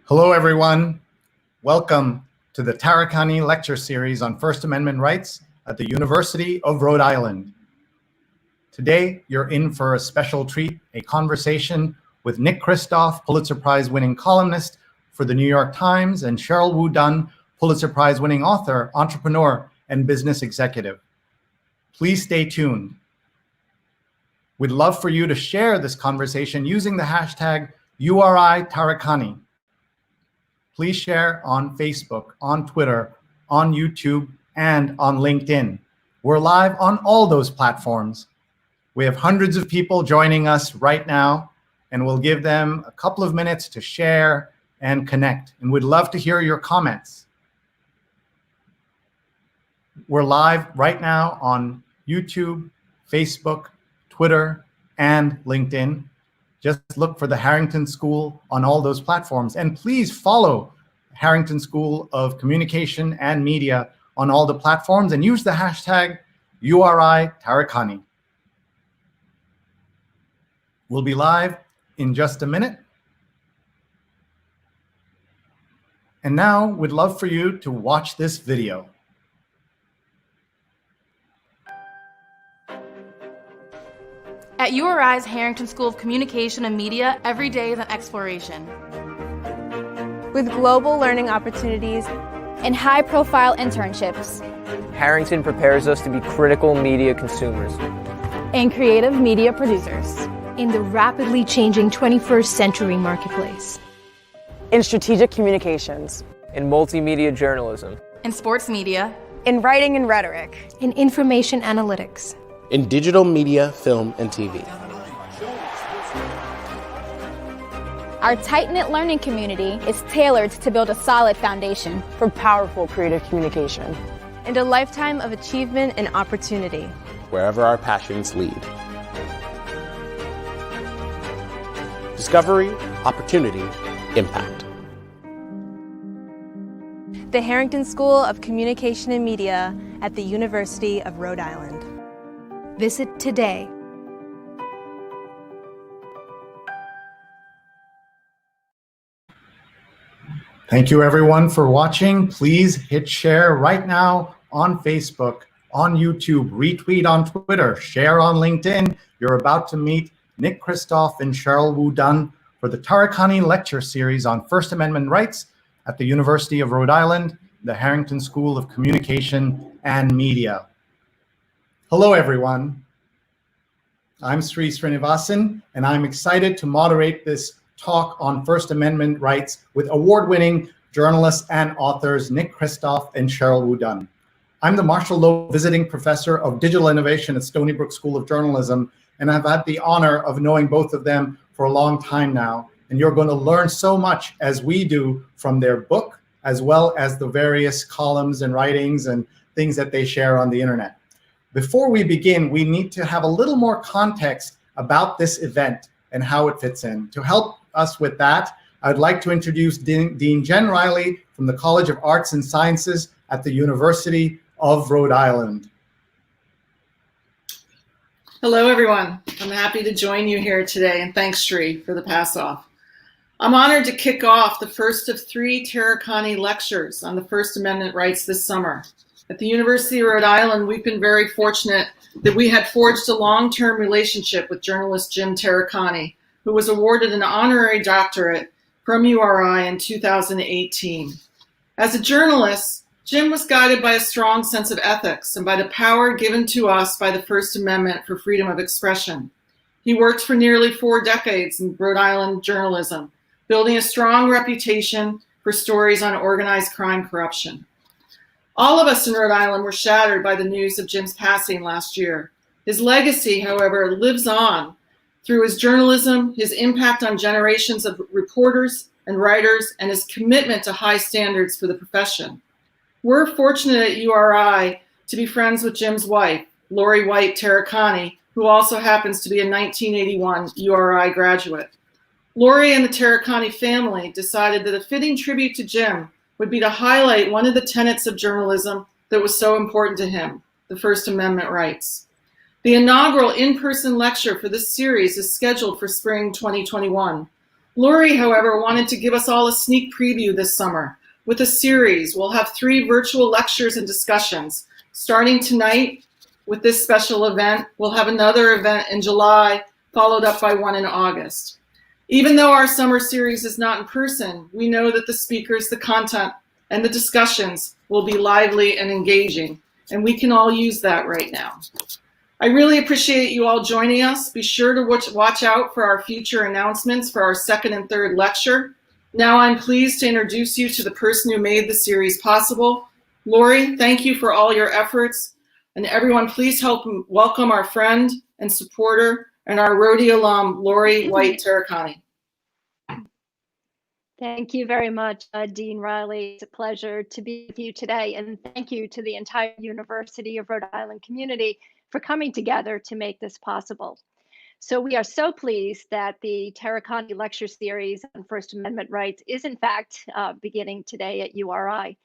Hello, everyone. Welcome to the Taricani lecture series on First Amendment rights at the University of Rhode Island. Today, you're in for a special treat, a conversation with Nick Kristof, Pulitzer Prize winning columnist for the New York Times, and Sheryl WuDunn, Pulitzer Prize winning author, entrepreneur, and business executive. Please stay tuned. We'd love for you to share this conversation using the hashtag #URITaricani. Please share on Facebook, on Twitter, on YouTube, and on LinkedIn. We're live on all those platforms. We have hundreds of people joining us right now, and we'll give them a couple of minutes to share and connect. And we'd love to hear your comments. We're live right now on YouTube, Facebook, Twitter, and LinkedIn. Just look for the Harrington School on all those platforms. And please follow Harrington School of Communication and Media on all the platforms and use the hashtag #URITaricani. We'll be live in just a minute. And now we'd love for you to watch this video. At URI's Harrington School of Communication and Media, every day is an exploration. With global learning opportunities and high-profile internships, Harrington prepares us to be critical media consumers and creative media producers in the rapidly changing 21st century marketplace. in strategic communications, in multimedia journalism, In sports media, in writing and rhetoric, in information analytics, in digital media, film, and TV. Our tight-knit learning community is tailored to build a solid foundation for powerful creative communication, and a lifetime of achievement and opportunity, wherever our passions lead. Discovery, opportunity, impact. The Harrington School of Communication and Media at the University of Rhode Island. Visit today. Thank you, everyone, for watching. Please hit share right now on Facebook, on YouTube, retweet on Twitter, share on LinkedIn. You're about to meet Nick Kristof and Sheryl WuDunn for the Taricani lecture series on First Amendment rights at the University of Rhode Island, the Harrington School of Communication and Media. Hello, everyone. I'm Sree Sreenivasan, and I'm excited to moderate this talk on First Amendment rights with award-winning journalists and authors Nick Kristof and Sheryl WuDunn. I'm the Marshall Loeb Visiting Professor of Digital Innovation at Stony Brook School of Journalism, and I've had the honor of knowing both of them for a long time now. And you're going to learn so much as we do from their book, as well as the various columns and writings and things that they share on the internet. Before we begin, we need to have a little more context about this event and how it fits in. To help us with that, I'd like to introduce Dean Jen Riley from the College of Arts and Sciences at the University of Rhode Island. Hello, everyone. I'm happy to join you here today, and thanks, Sree, for the pass-off. I'm honored to kick off the first of 3 Taricani lectures on the First Amendment rights this summer. At the University of Rhode Island, we've been very fortunate that we had forged a long-term relationship with journalist Jim Taricani, who was awarded an honorary doctorate from URI in 2018. As a journalist, Jim was guided by a strong sense of ethics and by the power given to us by the First Amendment for freedom of expression. He worked for nearly 4 decades in Rhode Island journalism, building a strong reputation for stories on organized crime corruption. All of us in Rhode Island were shattered by the news of Jim's passing last year. His legacy, however, lives on through his journalism, his impact on generations of reporters and writers, and his commitment to high standards for the profession. We're fortunate at URI to be friends with Jim's wife, Lori White Taricani, who also happens to be a 1981 URI graduate. Lori and the Taricani family decided that a fitting tribute to Jim would be to highlight one of the tenets of journalism that was so important to him, the First Amendment rights. The inaugural in-person lecture for this series is scheduled for spring 2021. Lori, however, wanted to give us all a sneak preview this summer. With a series, we'll have 3 virtual lectures and discussions. Starting tonight with this special event, we'll have another event in July, followed up by one in August. Even though our summer series is not in person, we know that the speakers, the content, and the discussions will be lively and engaging, and we can all use that right now. I really appreciate you all joining us. Be sure to watch out for our future announcements for our 2nd and 3rd lecture. Now I'm pleased to introduce you to the person who made the series possible. Lori, thank you for all your efforts. And everyone, please help welcome our friend and supporter and our Rhodey alum, Lori White Taricani. Thank you very much, Dean Riley. It's a pleasure to be with you today. And thank you to the entire University of Rhode Island community for coming together to make this possible. So we are so pleased that the Taricani Lecture Series on First Amendment rights is in fact beginning today at URI.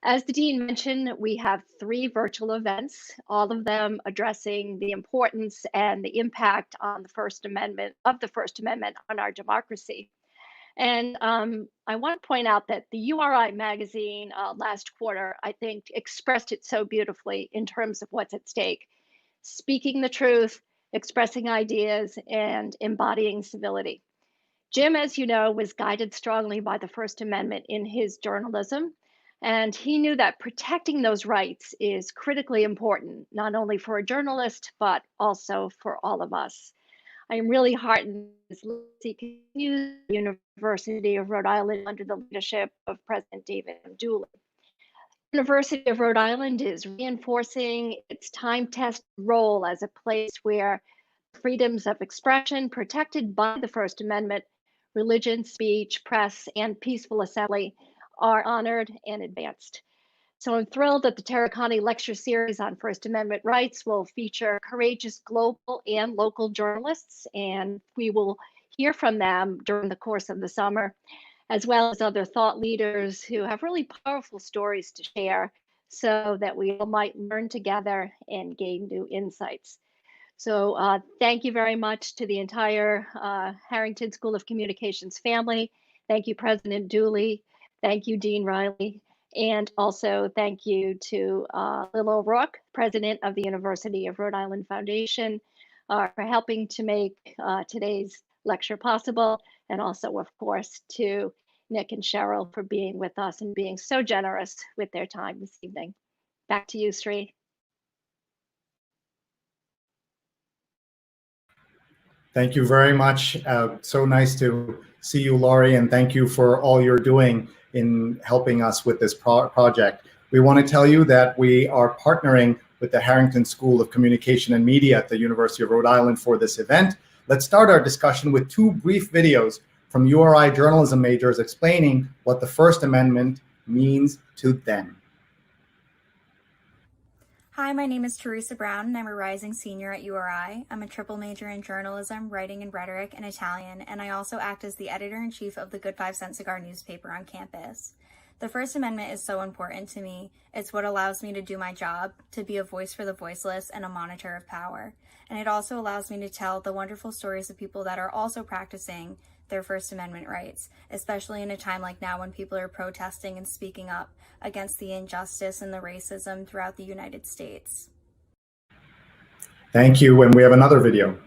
As the Dean mentioned, we have 3 virtual events, all of them addressing the importance and the impact on the First Amendment on our democracy. And I want to point out that the URI magazine last quarter, I think, expressed it so beautifully in terms of what's at stake: speaking the truth, expressing ideas, and embodying civility. Jim, as you know, was guided strongly by the First Amendment in his journalism, and he knew that protecting those rights is critically important, not only for a journalist, but also for all of us. I am really heartened as legacy continues at the University of Rhode Island under the leadership of President David M. Dooley. The University of Rhode Island is reinforcing its time-tested role as a place where freedoms of expression protected by the First Amendment, religion, speech, press, and peaceful assembly are honored and advanced. So I'm thrilled that the Taricani Lecture Series on First Amendment rights will feature courageous global and local journalists, and we will hear from them during the course of the summer, as well as other thought leaders who have really powerful stories to share so that we all might learn together and gain new insights. So thank you very much to the entire Harrington School of Communications family. Thank you, President Dooley. Thank you, Dean Riley. And also thank you to Lil O'Rourke, President of the University of Rhode Island Foundation, for helping to make today's lecture possible. And also, of course, to Nick and Sheryl for being with us and being so generous with their time this evening. Back to you, Sree. Thank you very much. So nice to see you, Lori, and thank you for all you're doing in helping us with this project. We want to tell you that we are partnering with the Harrington School of Communication and Media at the University of Rhode Island for this event. Let's start our discussion with 2 brief videos from URI journalism majors explaining what the First Amendment means to them. Hi, my name is Teresa Brown, and I'm a rising senior at URI. I'm a triple major in journalism, writing and rhetoric, and Italian, and I also act as the editor-in-chief of the Good 5 Cent Cigar newspaper on campus. The First Amendment is so important to me. It's what allows me to do my job, to be a voice for the voiceless and a monitor of power. And it also allows me to tell the wonderful stories of people that are also practicing their First Amendment rights, especially in a time like now when people are protesting and speaking up against the injustice and the racism throughout the United States. Thank you, and we have another video.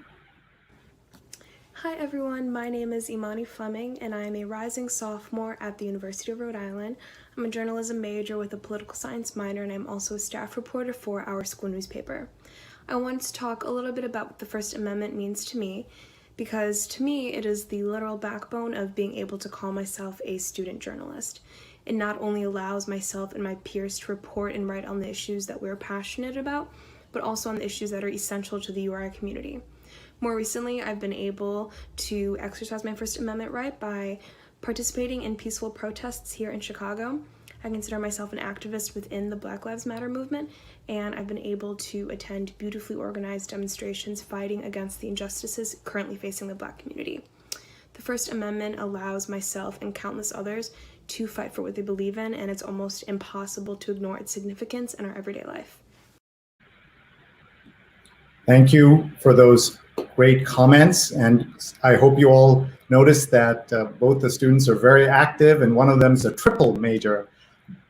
Hi everyone, my name is Imani Fleming and I am a rising sophomore at the University of Rhode Island. I'm a journalism major with a political science minor and I'm also a staff reporter for our school newspaper. I wanted to talk a little bit about what the First Amendment means to me, because to me it is the literal backbone of being able to call myself a student journalist. It not only allows myself and my peers to report and write on the issues that we're passionate about, but also on the issues that are essential to the URI community. More recently, I've been able to exercise my First Amendment right by participating in peaceful protests here in Chicago. I consider myself an activist within the Black Lives Matter movement, and I've been able to attend beautifully organized demonstrations fighting against the injustices currently facing the Black community. The First Amendment allows myself and countless others to fight for what they believe in, and it's almost impossible to ignore its significance in our everyday life. Thank you for those great comments, and I hope you all noticed that both the students are very active, and one of them is a triple major.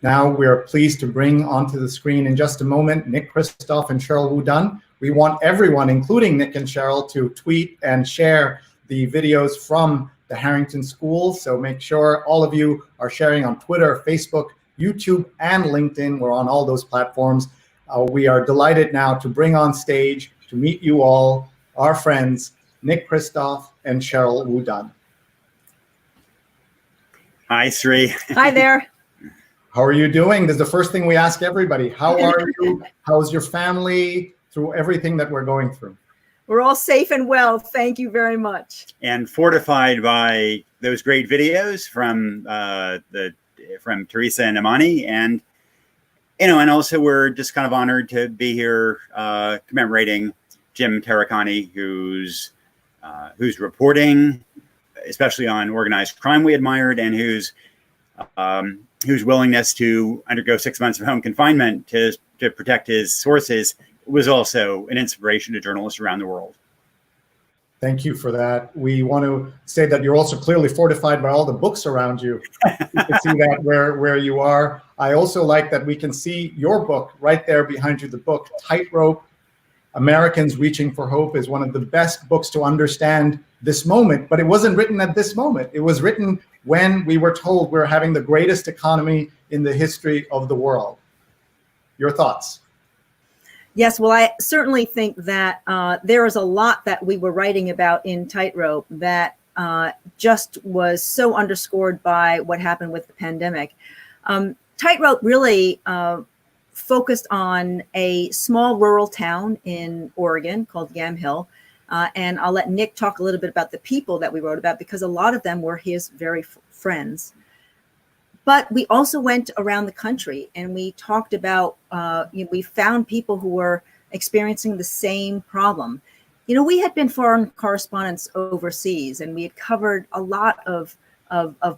Now we are pleased to bring onto the screen in just a moment Nick Kristof and Sheryl WuDunn. We want everyone, including Nick and Sheryl, to tweet and share the videos from the Harrington School. So make sure all of you are sharing on Twitter, Facebook, YouTube, and LinkedIn. We're on all those platforms. We are delighted now to bring on stage to meet you all, our friends, Nick Kristof and Sheryl WuDunn. Hi, Sree. Hi there. How are you doing? This is the first thing we ask everybody. How are you? How's your family through everything that we're going through? We're all safe and well. Thank you very much. And fortified by those great videos from Teresa and Imani, and and also we're just kind of honored to be here commemorating Jim Taricani, who's reporting, especially on organized crime, we admired, and whose willingness to undergo 6 months of home confinement to protect his sources was also an inspiration to journalists around the world. Thank you for that. We want to say that you're also clearly fortified by all the books around you. You can see that where you are. I also like that we can see your book right there behind you. The book, Tightrope, Americans Reaching for Hope, is one of the best books to understand this moment, but it wasn't written at this moment. It was written when we were told we're having the greatest economy in the history of the world. Your thoughts? Yes, well, I certainly think that there is a lot that we were writing about in Tightrope that just was so underscored by what happened with the pandemic. Tightrope really focused on a small rural town in Oregon called Yamhill. And I'll let Nick talk a little bit about the people that we wrote about, because a lot of them were his very friends. But we also went around the country and we talked about, we found people who were experiencing the same problem. We had been foreign correspondents overseas, and we had covered a lot of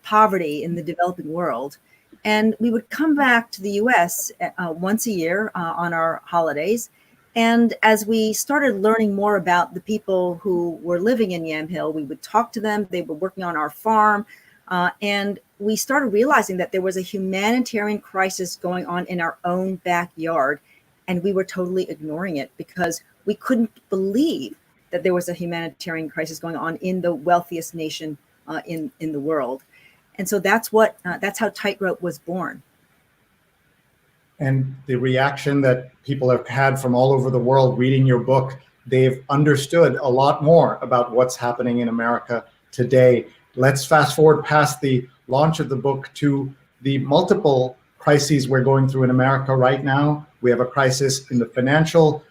poverty in the developing world. And we would come back to the US once a year on our holidays. And as we started learning more about the people who were living in Yamhill, we would talk to them. They were working on our farm. And we started realizing that there was a humanitarian crisis going on in our own backyard. And we were totally ignoring it because we couldn't believe that there was a humanitarian crisis going on in the wealthiest nation in the world. And so that's how Tightrope was born. And the reaction that people have had from all over the world reading your book, they've understood a lot more about what's happening in America today. Let's fast forward past the launch of the book to the multiple crises we're going through in America right now. We have a crisis in the financial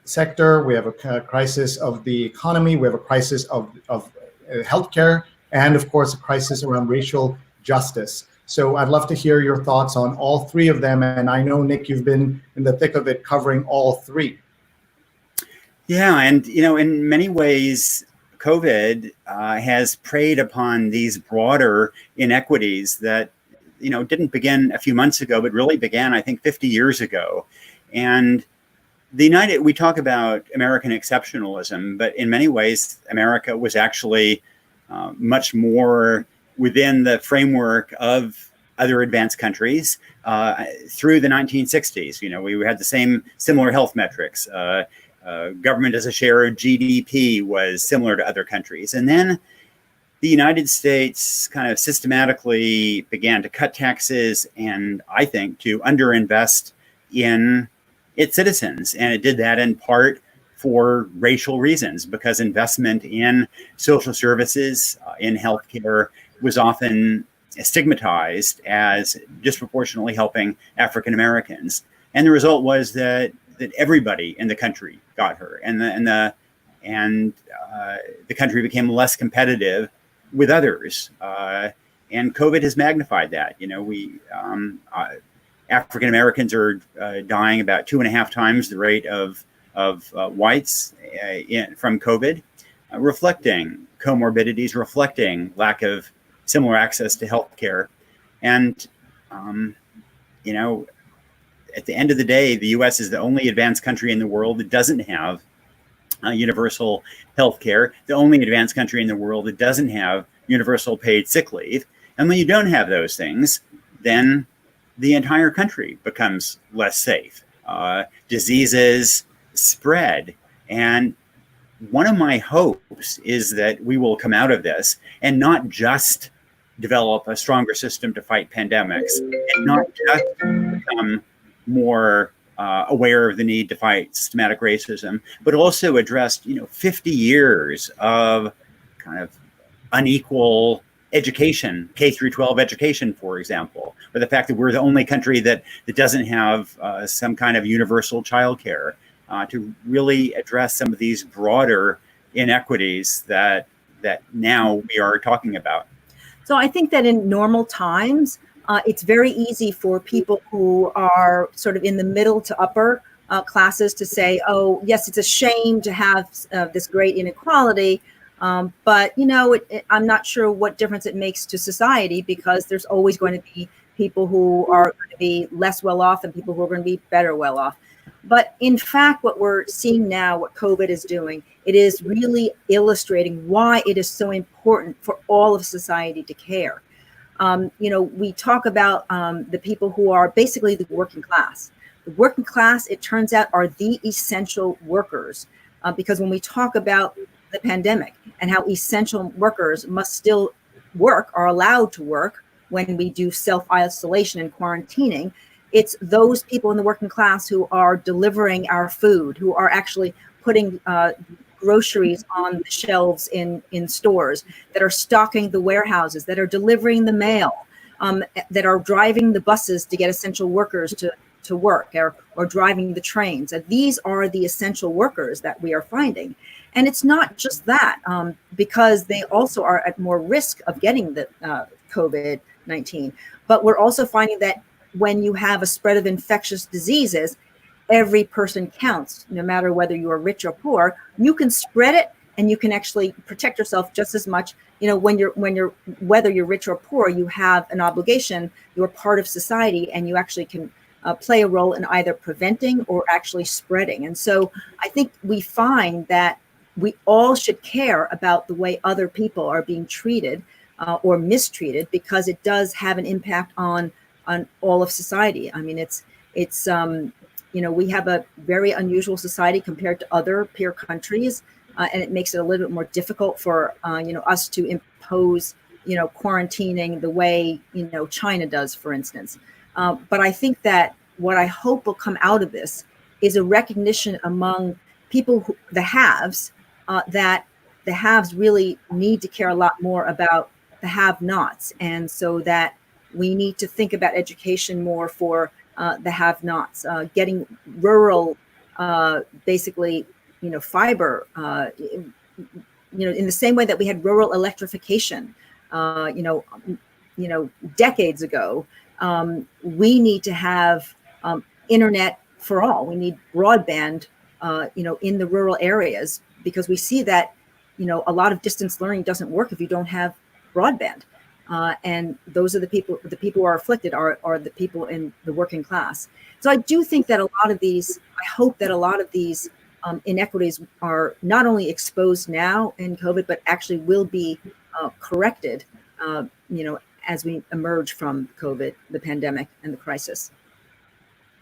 sector. We have a crisis of the economy. We have a crisis of healthcare, and of course, a crisis around racial justice. So I'd love to hear your thoughts on all three of them. And I know, Nick, you've been in the thick of it covering all three. Yeah, and in many ways, COVID has preyed upon these broader inequities that didn't begin a few months ago, but really began, I think, 50 years ago. And we talk about American exceptionalism, but in many ways, America was actually much more within the framework of other advanced countries through the 1960s. We had the similar health metrics. Government as a share of GDP was similar to other countries. And then the United States kind of systematically began to cut taxes and, I think, to underinvest in its citizens. And it did that in part for racial reasons, because investment in social services, in healthcare, was often stigmatized as disproportionately helping African Americans. And the result was that everybody in the country got hurt, and the country became less competitive with others. And COVID has magnified that. African Americans are dying about 2.5 times the rate of whites from COVID, reflecting comorbidities, reflecting lack of similar access to healthcare. And, at the end of the day, the US is the only advanced country in the world that doesn't have universal health care, the only advanced country in the world that doesn't have universal paid sick leave. And when you don't have those things, then the entire country becomes less safe. Diseases spread. And one of my hopes is that we will come out of this and not just develop a stronger system to fight pandemics, and not just become more aware of the need to fight systematic racism, but also address 50 years of kind of unequal education, K through 12 education, for example, or the fact that we're the only country that doesn't have some kind of universal childcare, to really address some of these broader inequities that now we are talking about. So I think that in normal times, it's very easy for people who are sort of in the middle to upper classes to say, oh, yes, it's a shame to have this great inequality, but I'm not sure what difference it makes to society, because there's always going to be people who are going to be less well off and people who are going to be better well off. But in fact, what we're seeing now, what COVID is doing, it is really illustrating why it is so important for all of society to care. We talk about the people who are basically the working class. The working class, it turns out, are the essential workers, because when we talk about the pandemic and how essential workers must still work, are allowed to work when we do self-isolation and quarantining, it's those people in the working class who are delivering our food, who are actually putting groceries on the shelves in stores, that are stocking the warehouses, that are delivering the mail, that are driving the buses to get essential workers to work, or driving the trains. And these are the essential workers that we are finding. And it's not just that, because they also are at more risk of getting the COVID-19. But we're also finding that when you have a spread of infectious diseases, every person counts, no matter whether you are rich or poor. You can spread it, and you can actually protect yourself just as much. Whether you're rich or poor, you have an obligation. You're part of society, and you actually can play a role in either preventing or actually spreading. And so I think we find that we all should care about the way other people are being treated or mistreated, because it does have an impact on all of society. I mean, it's we have a very unusual society compared to other peer countries, and it makes it a little bit more difficult for us to impose quarantining the way China does, for instance. But I think that what I hope will come out of this is a recognition among people, the haves, that the haves really need to care a lot more about the have-nots, and so that we need to think about education more for the have-nots, getting rural, basically, fiber, in the same way that we had rural electrification, decades ago. We need to have internet for all. We need broadband, in the rural areas, because we see that, a lot of distance learning doesn't work if you don't have broadband. And those are the people who are afflicted are the people in the working class. So I do think that I hope that a lot of these inequities are not only exposed now in COVID, but actually will be corrected, as we emerge from COVID, the pandemic and the crisis.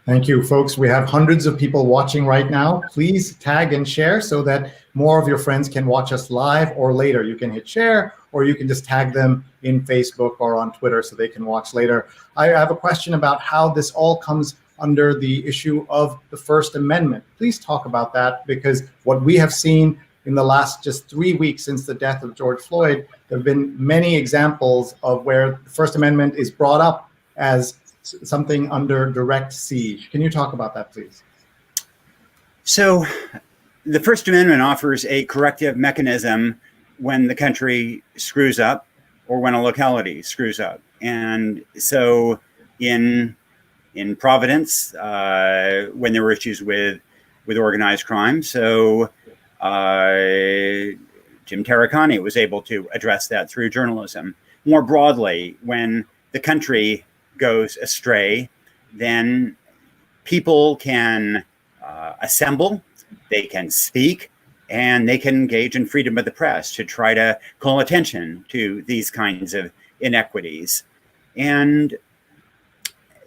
Thank you, folks. We have hundreds of people watching right now. Please tag and share so that more of your friends can watch us live or later. You can hit share, or you can just tag them in Facebook or on Twitter so they can watch later. I have a question about how this all comes under the issue of the First Amendment. Please talk about that, because what we have seen in the last just 3 weeks since the death of George Floyd, there have been many examples of where the First Amendment is brought up as something under direct siege. Can you talk about that, please? So the First Amendment offers a corrective mechanism when the country screws up or when a locality screws up. And so in Providence, when there were issues with organized crime, so Jim Taricani was able to address that through journalism. More broadly, when the country goes astray, then people can assemble, they can speak, and they can engage in freedom of the press to try to call attention to these kinds of inequities. And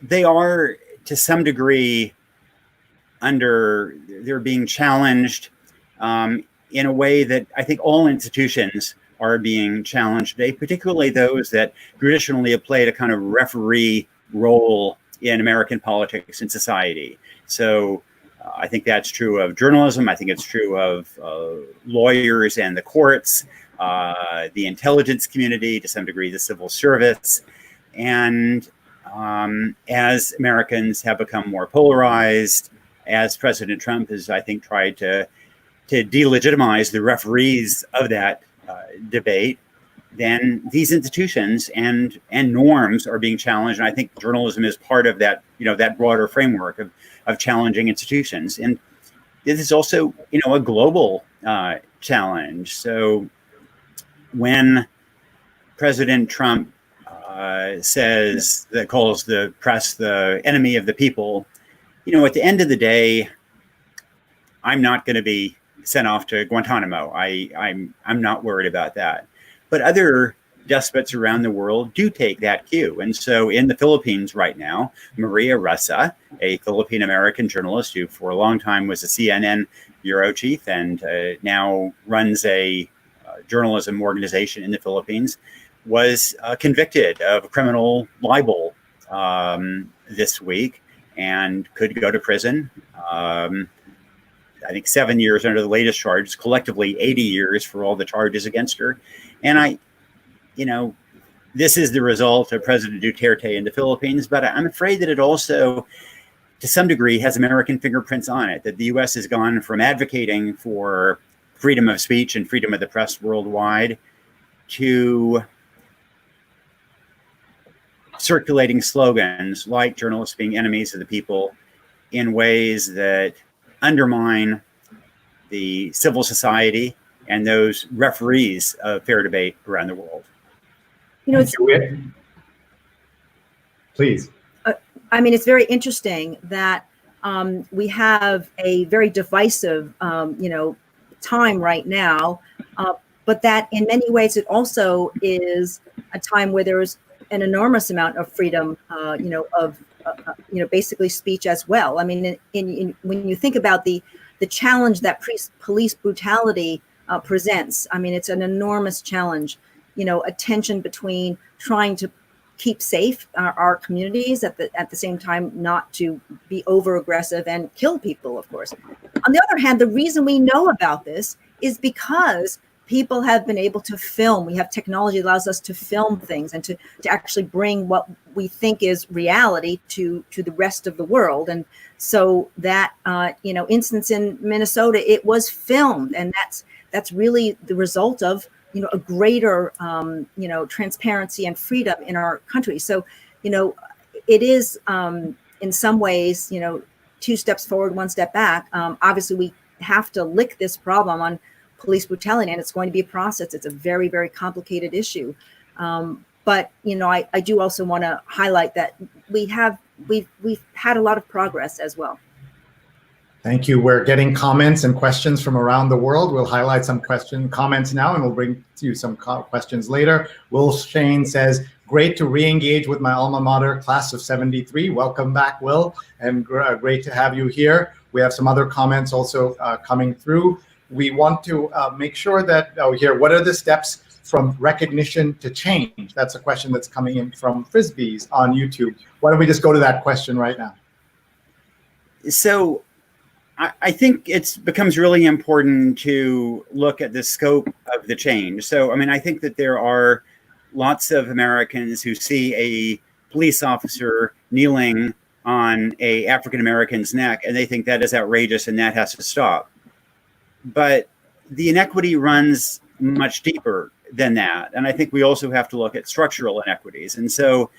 they are, to some degree, they're being challenged in a way that I think all institutions are being challenged today, particularly those that traditionally have played a kind of referee role in American politics and society. So I think that's true of journalism. I think it's true of lawyers and the courts, the intelligence community, to some degree, the civil service. And as Americans have become more polarized, as President Trump has, I think, tried to delegitimize the referees of that debate, then these institutions and norms are being challenged. And I think journalism is part of that, that broader framework of challenging institutions. And this is also, a global challenge. So when President Trump calls the press the enemy of the people, at the end of the day, I'm not going to be sent off to Guantanamo. I'm not worried about that. But other despots around the world do take that cue. And so in the Philippines right now, Maria Ressa, a Philippine-American journalist who for a long time was a CNN bureau chief and now runs a journalism organization in the Philippines, was convicted of criminal libel this week and could go to prison. I think 7 years under the latest charges, collectively 80 years for all the charges against her. And this is the result of President Duterte in the Philippines, but I'm afraid that it also, to some degree, has American fingerprints on it, that the US has gone from advocating for freedom of speech and freedom of the press worldwide to circulating slogans like journalists being enemies of the people in ways that undermine the civil society and those referees of fair debate around the world. Please. It's very interesting that we have a very divisive, time right now, but that in many ways it also is a time where there's an enormous amount of freedom, basically speech as well. When you think about the challenge that police brutality presents, it's an enormous challenge. A tension between trying to keep safe our communities at the same time, not to be over aggressive and kill people, of course. On the other hand, the reason we know about this is because people have been able to film. We have technology that allows us to film things and to actually bring what we think is reality to the rest of the world. And so that, instance in Minnesota, it was filmed. And that's really the result of, a greater, transparency and freedom in our country. So, it is in some ways, two steps forward, one step back. Obviously, we have to lick this problem on police brutality, and it's going to be a process. It's a very, very complicated issue. But I do also want to highlight that we've had a lot of progress as well. Thank you. We're getting comments and questions from around the world. We'll highlight some comments now, and we'll bring to you some questions later. Will Shane says, great to re-engage with my alma mater, class of 73. Welcome back, Will, and great to have you here. We have some other comments also coming through. We want to make sure that what are the steps from recognition to change? That's a question that's coming in from Frisbees on YouTube. Why don't we just go to that question right now? So I think it becomes really important to look at the scope of the change. So, I think that there are lots of Americans who see a police officer kneeling on a African-American's neck, and they think that is outrageous and that has to stop. But the inequity runs much deeper than that. And I think we also have to look at structural inequities. And so,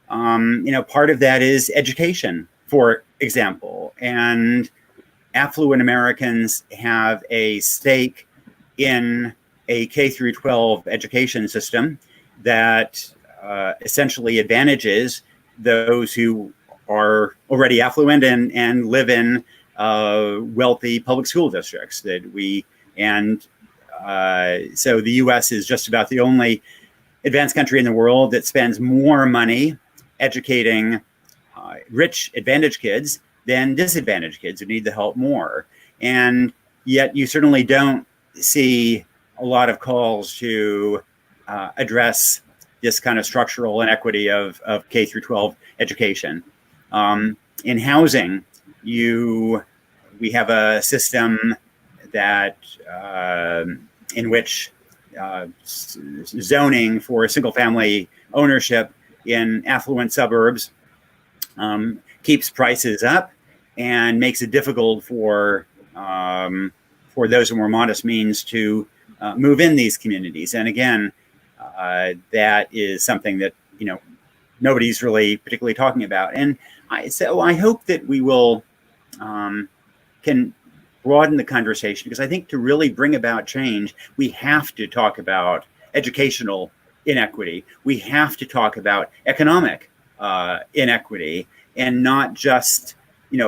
part of that is education, for example. And affluent Americans have a stake in a K through 12 education system that essentially advantages those who are already affluent and live in wealthy public school districts. That we And so the US is just about the only advanced country in the world that spends more money educating rich, advantaged kids than disadvantaged kids who need the help more. And yet you certainly don't see a lot of calls to address this kind of structural inequity of K through 12 education. In housing, we have a system that in which zoning for single family ownership in affluent suburbs keeps prices up and makes it difficult for those with more modest means to move in these communities. And again, that is something that nobody's really particularly talking about. And so I hope that we will can broaden the conversation, because I think to really bring about change, we have to talk about educational inequity. We have to talk about economic inequity, and not just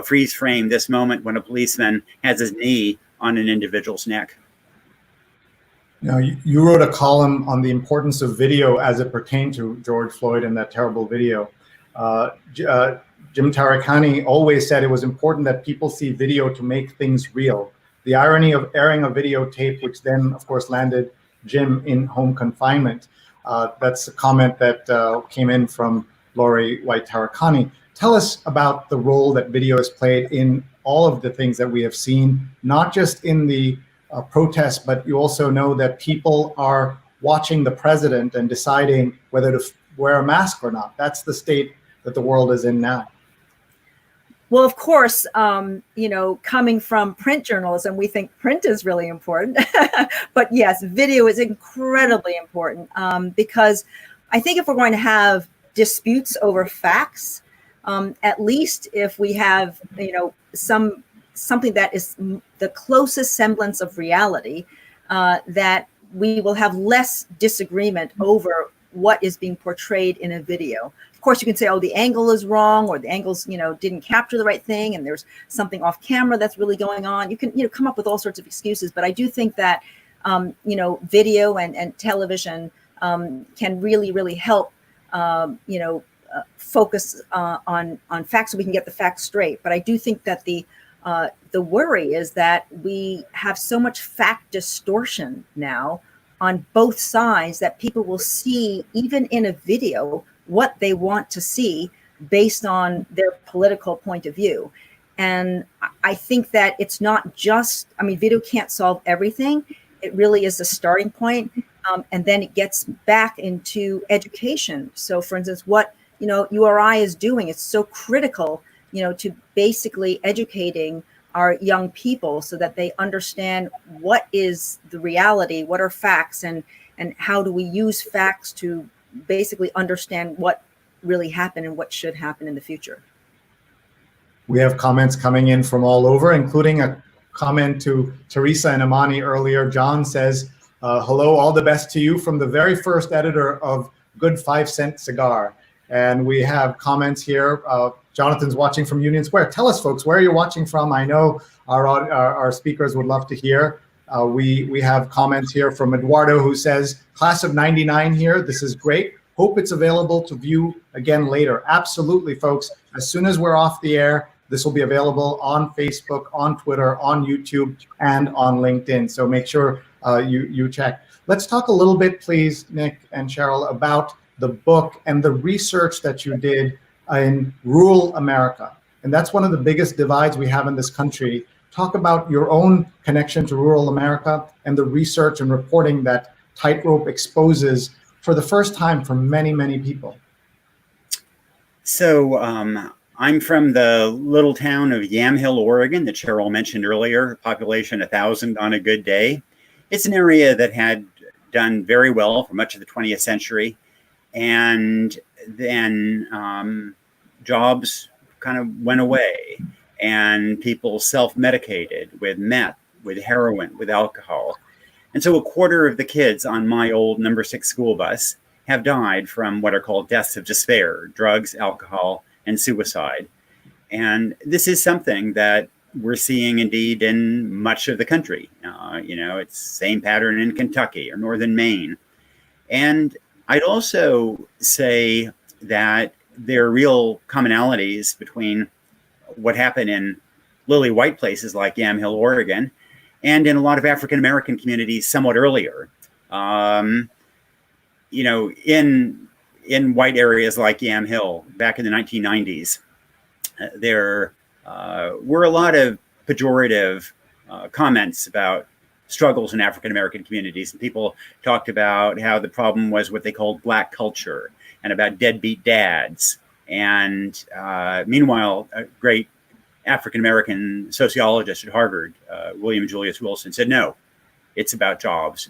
freeze frame this moment when a policeman has his knee on an individual's neck. You wrote a column on the importance of video as it pertained to George Floyd and that terrible video. Jim Taricani always said it was important that people see video to make things real. The irony of airing a videotape, which then, of course, landed Jim in home confinement. That's a comment that came in from Lori White Taricani. Tell us about the role that video has played in all of the things that we have seen, not just in the protests, but you also know that people are watching the president and deciding whether to wear a mask or not. That's the state that the world is in now. Well, of course, coming from print journalism, we think print is really important. But yes, video is incredibly important because I think if we're going to have disputes over facts, at least if we have, something that is the closest semblance of reality, that we will have less disagreement over what is being portrayed in a video. Of course, you can say, oh, the angle is wrong, or the angles, didn't capture the right thing, and there's something off camera that's really going on. You can, come up with all sorts of excuses, but I do think that, video and television can really, really help, focus on facts so we can get the facts straight. But I do think that the worry is that we have so much fact distortion now on both sides that people will see, even in a video, what they want to see based on their political point of view. And I think that it's not just, video can't solve everything. It really is a starting point. And then it gets back into education. So for instance, what, URI is doing, it's so critical, to basically educating our young people so that they understand what is the reality, what are facts, and how do we use facts to basically understand what really happened and what should happen in the future. We have comments coming in from all over, including a comment to Teresa and Imani earlier. John says, hello, all the best to you from the very first editor of Good 5 Cent Cigar. And we have comments here. Jonathan's watching from Union Square. Tell us, folks, where are you watching from? I know our speakers would love to hear. We have comments here from Eduardo, who says, class of 99 here. This is great. Hope it's available to view again later. Absolutely, folks. As soon as we're off the air, this will be available on Facebook, on Twitter, on YouTube, and on LinkedIn. So make sure you check. Let's talk a little bit, please, Nick and Sheryl, about the book and the research that you did in rural America. And that's one of the biggest divides we have in this country. Talk about your own connection to rural America and the research and reporting that Tightrope exposes for the first time for many, many people. So I'm from the little town of Yamhill, Oregon, that Sheryl mentioned earlier, population 1,000 on a good day. It's an area that had done very well for much of the 20th century. And then jobs kind of went away, and people self-medicated with meth, with heroin, with alcohol. And so a quarter of the kids on my old number 6 school bus have died from what are called deaths of despair, drugs, alcohol, and suicide. And this is something that we're seeing indeed in much of the country. It's the same pattern in Kentucky or northern Maine. And I'd also say that there are real commonalities between what happened in lily white places like Yamhill, Oregon, and in a lot of African American communities somewhat earlier. In white areas like Yamhill back in the 1990s, there were a lot of pejorative comments about struggles in African American communities. And people talked about how the problem was what they called Black culture and about deadbeat dads. And meanwhile, a great African American sociologist at Harvard, William Julius Wilson, said, no, it's about jobs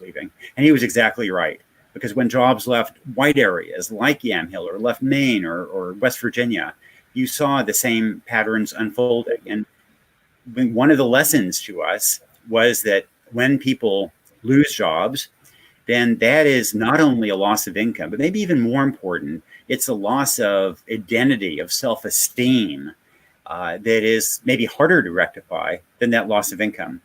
leaving. And he was exactly right. Because when jobs left white areas like Yamhill or left Maine or West Virginia, you saw the same patterns unfolding. And one of the lessons to us was that when people lose jobs, then that is not only a loss of income, but maybe even more important, it's a loss of identity, of self-esteem that is maybe harder to rectify than that loss of income.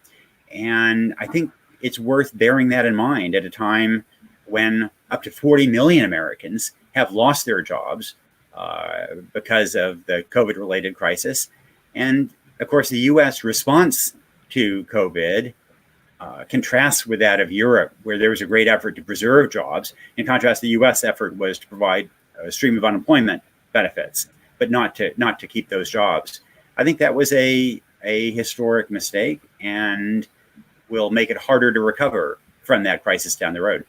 And I think it's worth bearing that in mind at a time when up to 40 million Americans have lost their jobs because of the COVID-related crisis. And of course, the US response to COVID contrasts with that of Europe, where there was a great effort to preserve jobs. In contrast, the US effort was to provide a stream of unemployment benefits, but not to keep those jobs. I think that was a historic mistake and will make it harder to recover from that crisis down the road.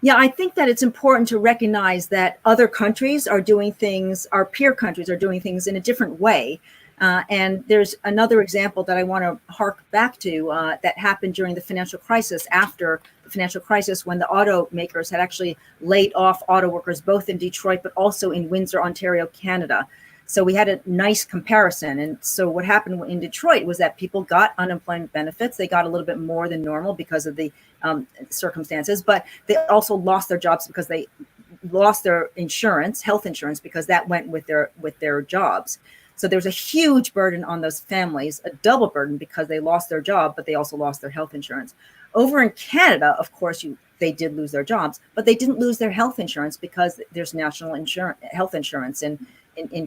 Yeah, I think that it's important to recognize that other countries are doing things, our peer countries are doing things in a different way. And there's another example that I want to hark back to that happened during the financial crisis, after the financial crisis, when the automakers had actually laid off auto workers, both in Detroit, but also in Windsor, Ontario, Canada. So we had a nice comparison. And so what happened in Detroit was that people got unemployment benefits. They got a little bit more than normal because of the circumstances, but they also lost their jobs because they lost their insurance, health insurance, because that went with their jobs. So there's a huge burden on those families, a double burden, because they lost their job, but they also lost their health insurance. Over in Canada, of course, they did lose their jobs, but they didn't lose their health insurance because there's national health insurance in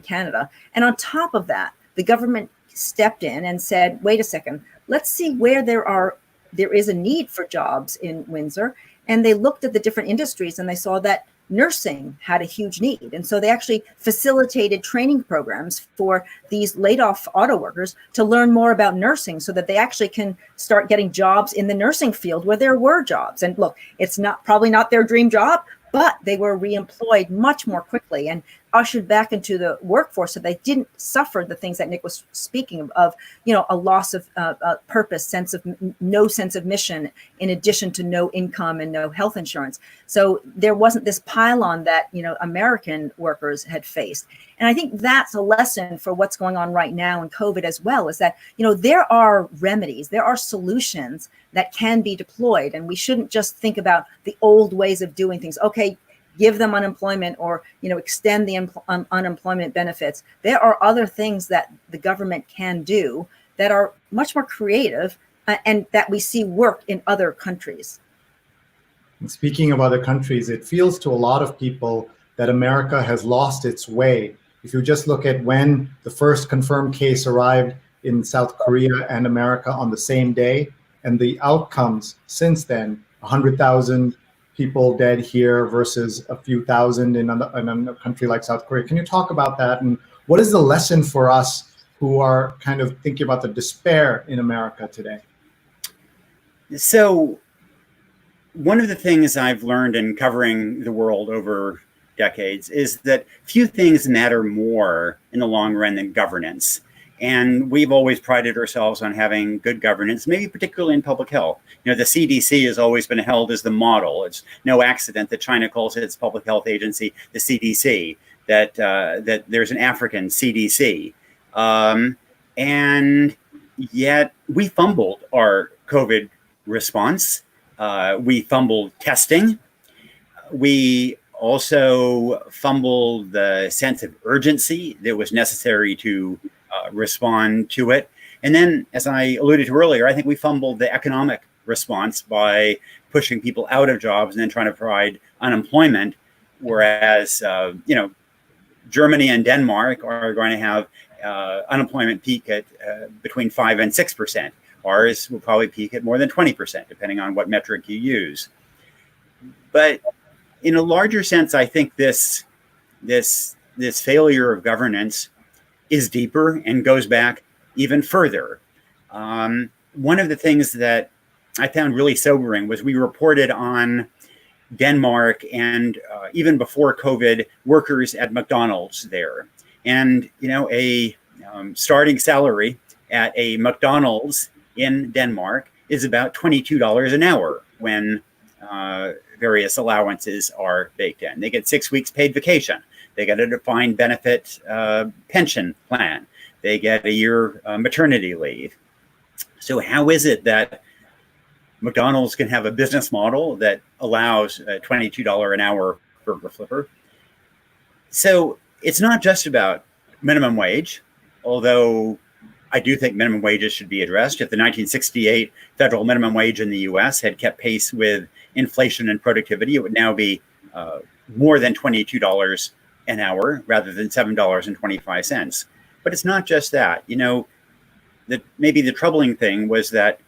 Canada. And on top of that, the government stepped in and said, wait a second, let's see where there is a need for jobs in Windsor. And they looked at the different industries and they saw that nursing had a huge need. And so they actually facilitated training programs for these laid off auto workers to learn more about nursing so that they actually can start getting jobs in the nursing field where there were jobs. And look, it's probably not their dream job, but they were reemployed much more quickly and ushered back into the workforce, so they didn't suffer the things that Nick was speaking of, a loss of purpose, no sense of mission, in addition to no income and no health insurance. So there wasn't this pile-on that, American workers had faced. And I think that's a lesson for what's going on right now in COVID as well, is that, there are remedies, there are solutions that can be deployed. And we shouldn't just think about the old ways of doing things. Okay, give them unemployment or, extend the unemployment benefits. There are other things that the government can do that are much more creative and that we see work in other countries. And speaking of other countries, it feels to a lot of people that America has lost its way. If you just look at when the first confirmed case arrived in South Korea and America on the same day, and the outcomes since then, 100,000 people dead here versus a few thousand in a country like South Korea. Can you talk about that? And what is the lesson for us who are kind of thinking about the despair in America today? So one of the things I've learned in covering the world over decades is that few things matter more in the long run than governance. And we've always prided ourselves on having good governance, maybe particularly in public health. The CDC has always been held as the model. It's no accident that China calls its public health agency the CDC, that there's an African CDC. And yet we fumbled our COVID response. We fumbled testing. We also fumbled the sense of urgency that was necessary to respond to it. And then, as I alluded to earlier, I think we fumbled the economic response by pushing people out of jobs and then trying to provide unemployment, whereas, Germany and Denmark are going to have unemployment peak at between 5 and 6%. Ours will probably peak at more than 20%, depending on what metric you use. But in a larger sense, I think this failure of governance is deeper and goes back even further. One of the things that I found really sobering was we reported on Denmark and even before COVID, workers at McDonald's there. And, a starting salary at a McDonald's in Denmark is about $22 an hour when various allowances are baked in. They get 6 weeks paid vacation. They get a defined benefit pension plan. They get a year maternity leave. So how is it that McDonald's can have a business model that allows a $22 an hour burger flipper? So it's not just about minimum wage, although I do think minimum wages should be addressed. If the 1968 federal minimum wage in the US had kept pace with inflation and productivity, it would now be more than $22 an hour rather than $7.25. But it's not just that. Maybe the troubling thing was that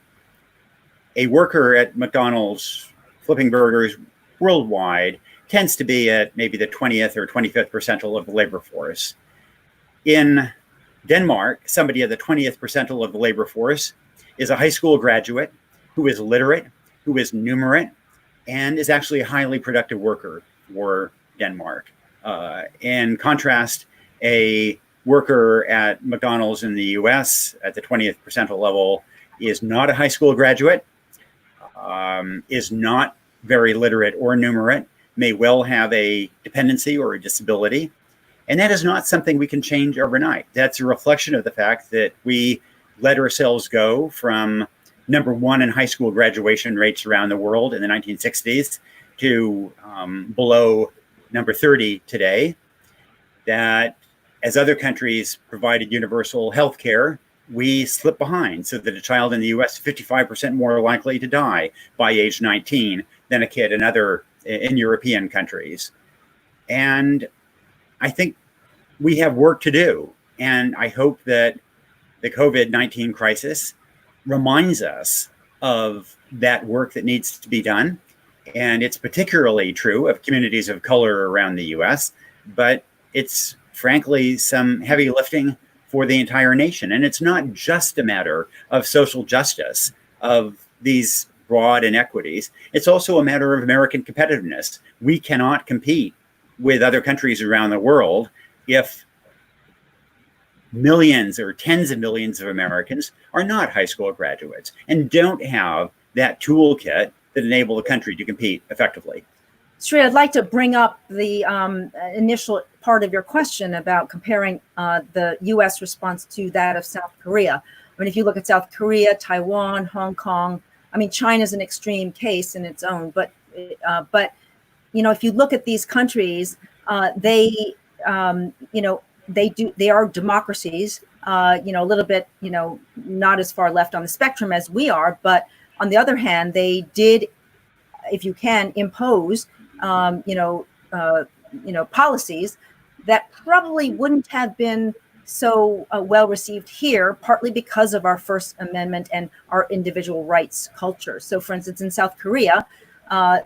a worker at McDonald's flipping burgers worldwide tends to be at maybe the 20th or 25th percentile of the labor force. In Denmark, somebody at the 20th percentile of the labor force is a high school graduate who is literate, who is numerate, and is actually a highly productive worker for Denmark. In contrast, a worker at McDonald's in the US at the 20th percentile level is not a high school graduate, is not very literate or numerate, may well have a dependency or a disability. And that is not something we can change overnight. That's a reflection of the fact that we let ourselves go from number one in high school graduation rates around the world in the 1960s to below number 30 today. That as other countries provided universal health care, we slip behind, so that a child in the US is 55% more likely to die by age 19 than a kid in European countries. And I think we have work to do. And I hope that the COVID-19 crisis reminds us of that work that needs to be done. And it's particularly true of communities of color around the US, but it's frankly some heavy lifting for the entire nation. And it's not just a matter of social justice, of these broad inequities. It's also a matter of American competitiveness. We cannot compete with other countries around the world if millions or tens of millions of Americans are not high school graduates and don't have that toolkit that enable the country to compete effectively. Sree, I'd like to bring up the initial part of your question about comparing the U.S. response to that of South Korea. I mean, if you look at South Korea, Taiwan, Hong Kong, I mean, China's an extreme case in its own, but if you look at these countries, they are democracies, a little bit, not as far left on the spectrum as we are, but on the other hand, they did, if you can, impose policies that probably wouldn't have been so well received here, partly because of our First Amendment and our individual rights culture. So, for instance, in South Korea,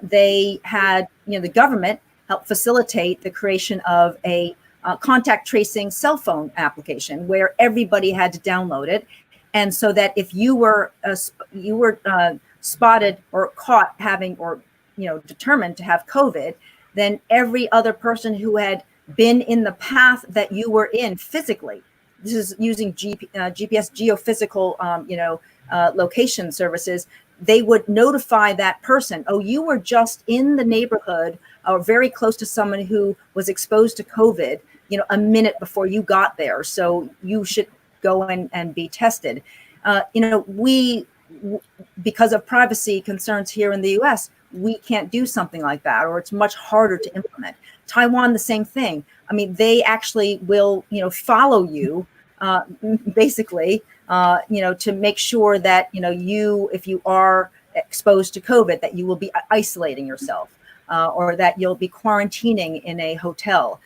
they had, the government helped facilitate the creation of a contact tracing cell phone application where everybody had to download it, and so that if you were spotted or caught having or determined to have COVID, then every other person who had been in the path that you were in physically, this is using GPS geophysical, location services, they would notify that person, oh, you were just in the neighborhood or very close to someone who was exposed to COVID, a minute before you got there. So you should go and be tested. Because of privacy concerns here in the US, we can't do something like that, or it's much harder to implement. Taiwan, the same thing. I mean, they actually will, follow you, basically, to make sure that, if you are exposed to COVID, that you will be isolating yourself, or that you'll be quarantining in a hotel.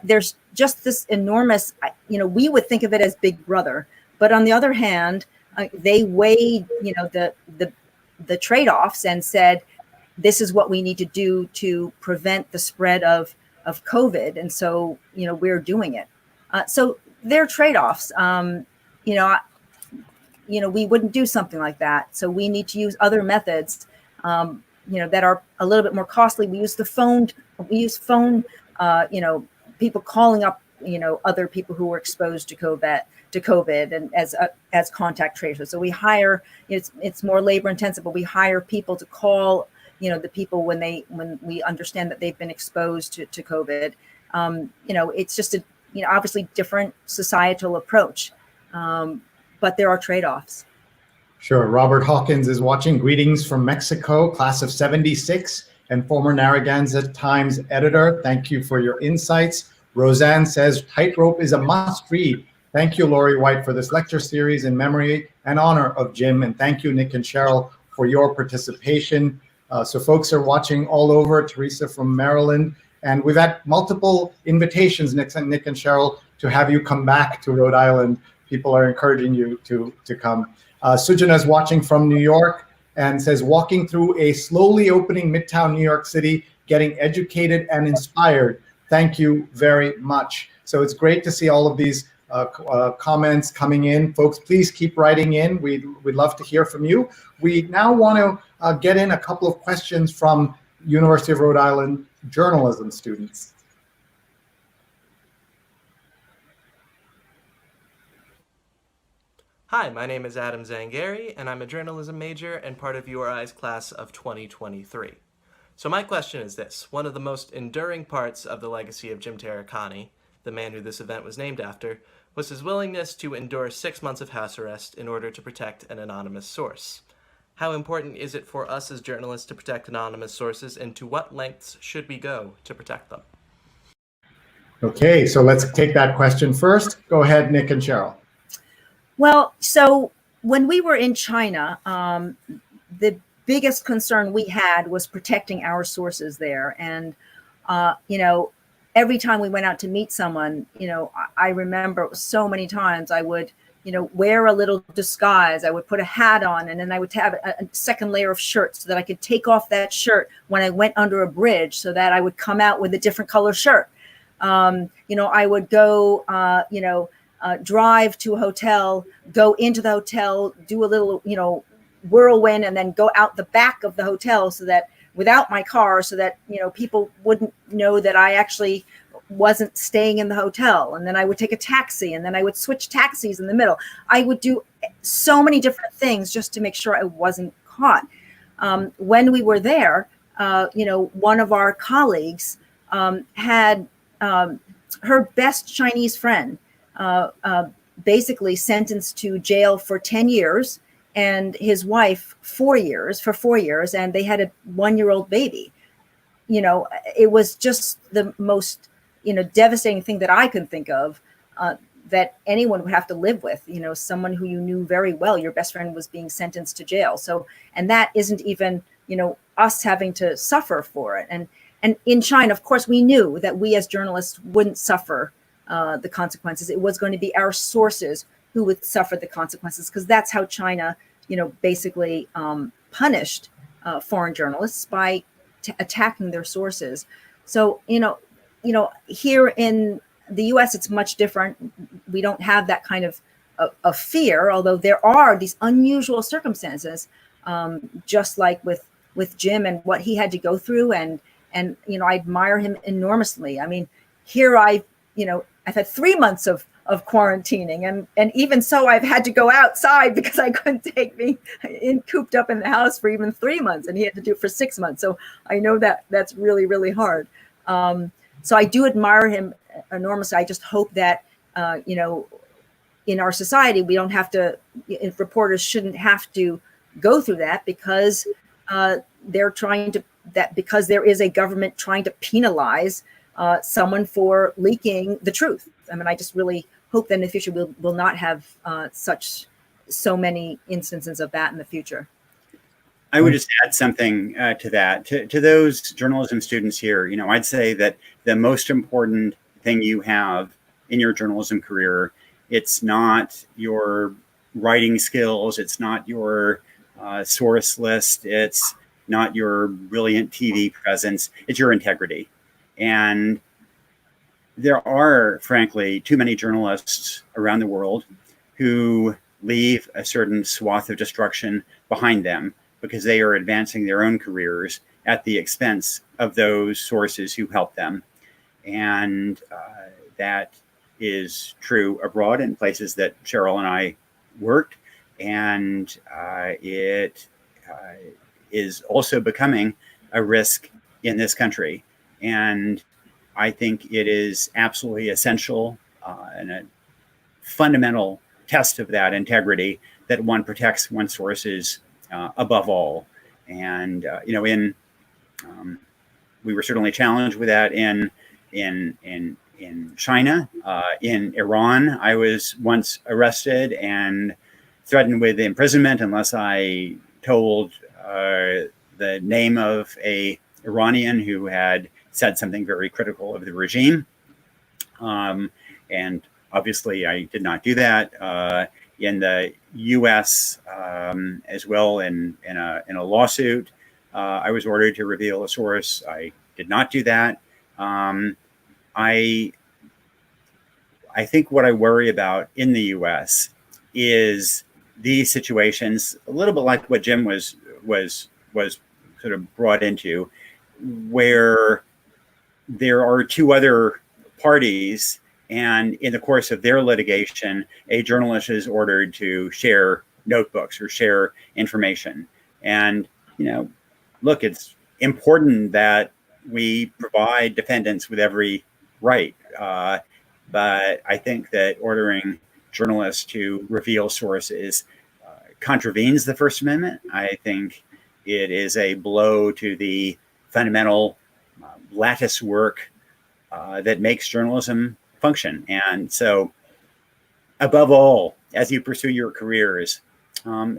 There's just this enormous, we would think of it as Big Brother, but on the other hand, they weighed, the trade-offs and said, this is what we need to do to prevent the spread of COVID. And so, we're doing it. So there are trade-offs. We wouldn't do something like that. So we need to use other methods, that are a little bit more costly. We use phone, people calling up, other people who were exposed to COVID and as contact tracers. So we hire, it's more labor intensive, but we hire people to call, the people when we understand that they've been exposed to COVID. It's just a, obviously different societal approach, but there are trade-offs. Sure. Robert Hawkins is watching. Greetings from Mexico, class of 76 and former Narragansett Times editor. Thank you for your insights. Roseanne says, Tightrope is a must read. Thank you, Lori White, for this lecture series in memory and honor of Jim. And thank you, Nick and Sheryl, for your participation. So folks are watching all over. Teresa from Maryland. And we've had multiple invitations, Nick and Sheryl, to have you come back to Rhode Island. People are encouraging you to come. Sujana is watching from New York and says, walking through a slowly opening Midtown New York City, getting educated and inspired. Thank you very much. So it's great to see all of these comments coming in. Folks, please keep writing in. We'd love to hear from you. We now want to get in a couple of questions from University of Rhode Island journalism students. Hi, my name is Adam Zangari, and I'm a journalism major and part of URI's class of 2023. So my question is this: one of the most enduring parts of the legacy of Jim Taricani, the man who this event was named after, was his willingness to endure 6 months of house arrest in order to protect an anonymous source. How important is it for us as journalists to protect anonymous sources, and to what lengths should we go to protect them? Okay, so let's take that question first. Go ahead, Nick and Sheryl. Well, so when we were in China, the biggest concern we had was protecting our sources there. And, every time we went out to meet someone, I remember so many times I would, wear a little disguise. I would put a hat on, and then I would have a second layer of shirt so that I could take off that shirt when I went under a bridge, so that I would come out with a different color shirt. I would go, drive to a hotel, go into the hotel, do a little, whirlwind, and then go out the back of the hotel, so that without my car, so that, people wouldn't know that I actually wasn't staying in the hotel. And then I would take a taxi, and then I would switch taxis in the middle. I would do so many different things just to make sure I wasn't caught. When we were there, one of our colleagues had her best Chinese friend basically sentenced to jail for 10 years, and his wife 4 years, and they had a 1-year-old baby. It was just the most, devastating thing that I can think of, that anyone would have to live with, someone who you knew very well, your best friend, was being sentenced to jail. So, and that isn't even, us having to suffer for it. And in China, of course, we knew that we as journalists wouldn't suffer the consequences. It was going to be our sources who would suffer the consequences, because that's how China, basically punished foreign journalists, by attacking their sources. So, here in the U.S., it's much different. We don't have that kind of fear, although there are these unusual circumstances, just like with Jim and what he had to go through. And I admire him enormously. I mean, here I've had 3 months of quarantining, and even so, I've had to go outside because I couldn't take me cooped up in the house for even 3 months, and he had to do it for 6 months. So I know that that's really, really hard. So I do admire him enormously. I just hope that, in our society, we don't have to, reporters shouldn't have to go through that, because they're trying to, because there is a government trying to penalize someone for leaking the truth. I mean, I just really hope that in the future we'll not have such so many instances of that in the future. I would just add something to that. To those journalism students here, I'd say that the most important thing you have in your journalism career, it's not your writing skills, it's not your source list, it's not your brilliant TV presence, it's your integrity. And there are, frankly, too many journalists around the world who leave a certain swath of destruction behind them because they are advancing their own careers at the expense of those sources who help them. And that is true abroad in places that Sheryl and I worked. And it is also becoming a risk in this country. And I think it is absolutely essential and a fundamental test of that integrity that one protects one's sources above all. And we were certainly challenged with that in China. In Iran, I was once arrested and threatened with imprisonment unless I told the name of a Iranian who had said something very critical of the regime. And obviously I did not do that. In the US as well, in a lawsuit, I was ordered to reveal a source. I did not do that. I think what I worry about in the US is these situations, a little bit like what Jim was sort of brought into, where there are two other parties, and in the course of their litigation, a journalist is ordered to share notebooks or share information. And, look, it's important that we provide defendants with every right. But I think that ordering journalists to reveal sources contravenes the First Amendment. I think it is a blow to the fundamental lattice work that makes journalism function. And so, above all, as you pursue your careers,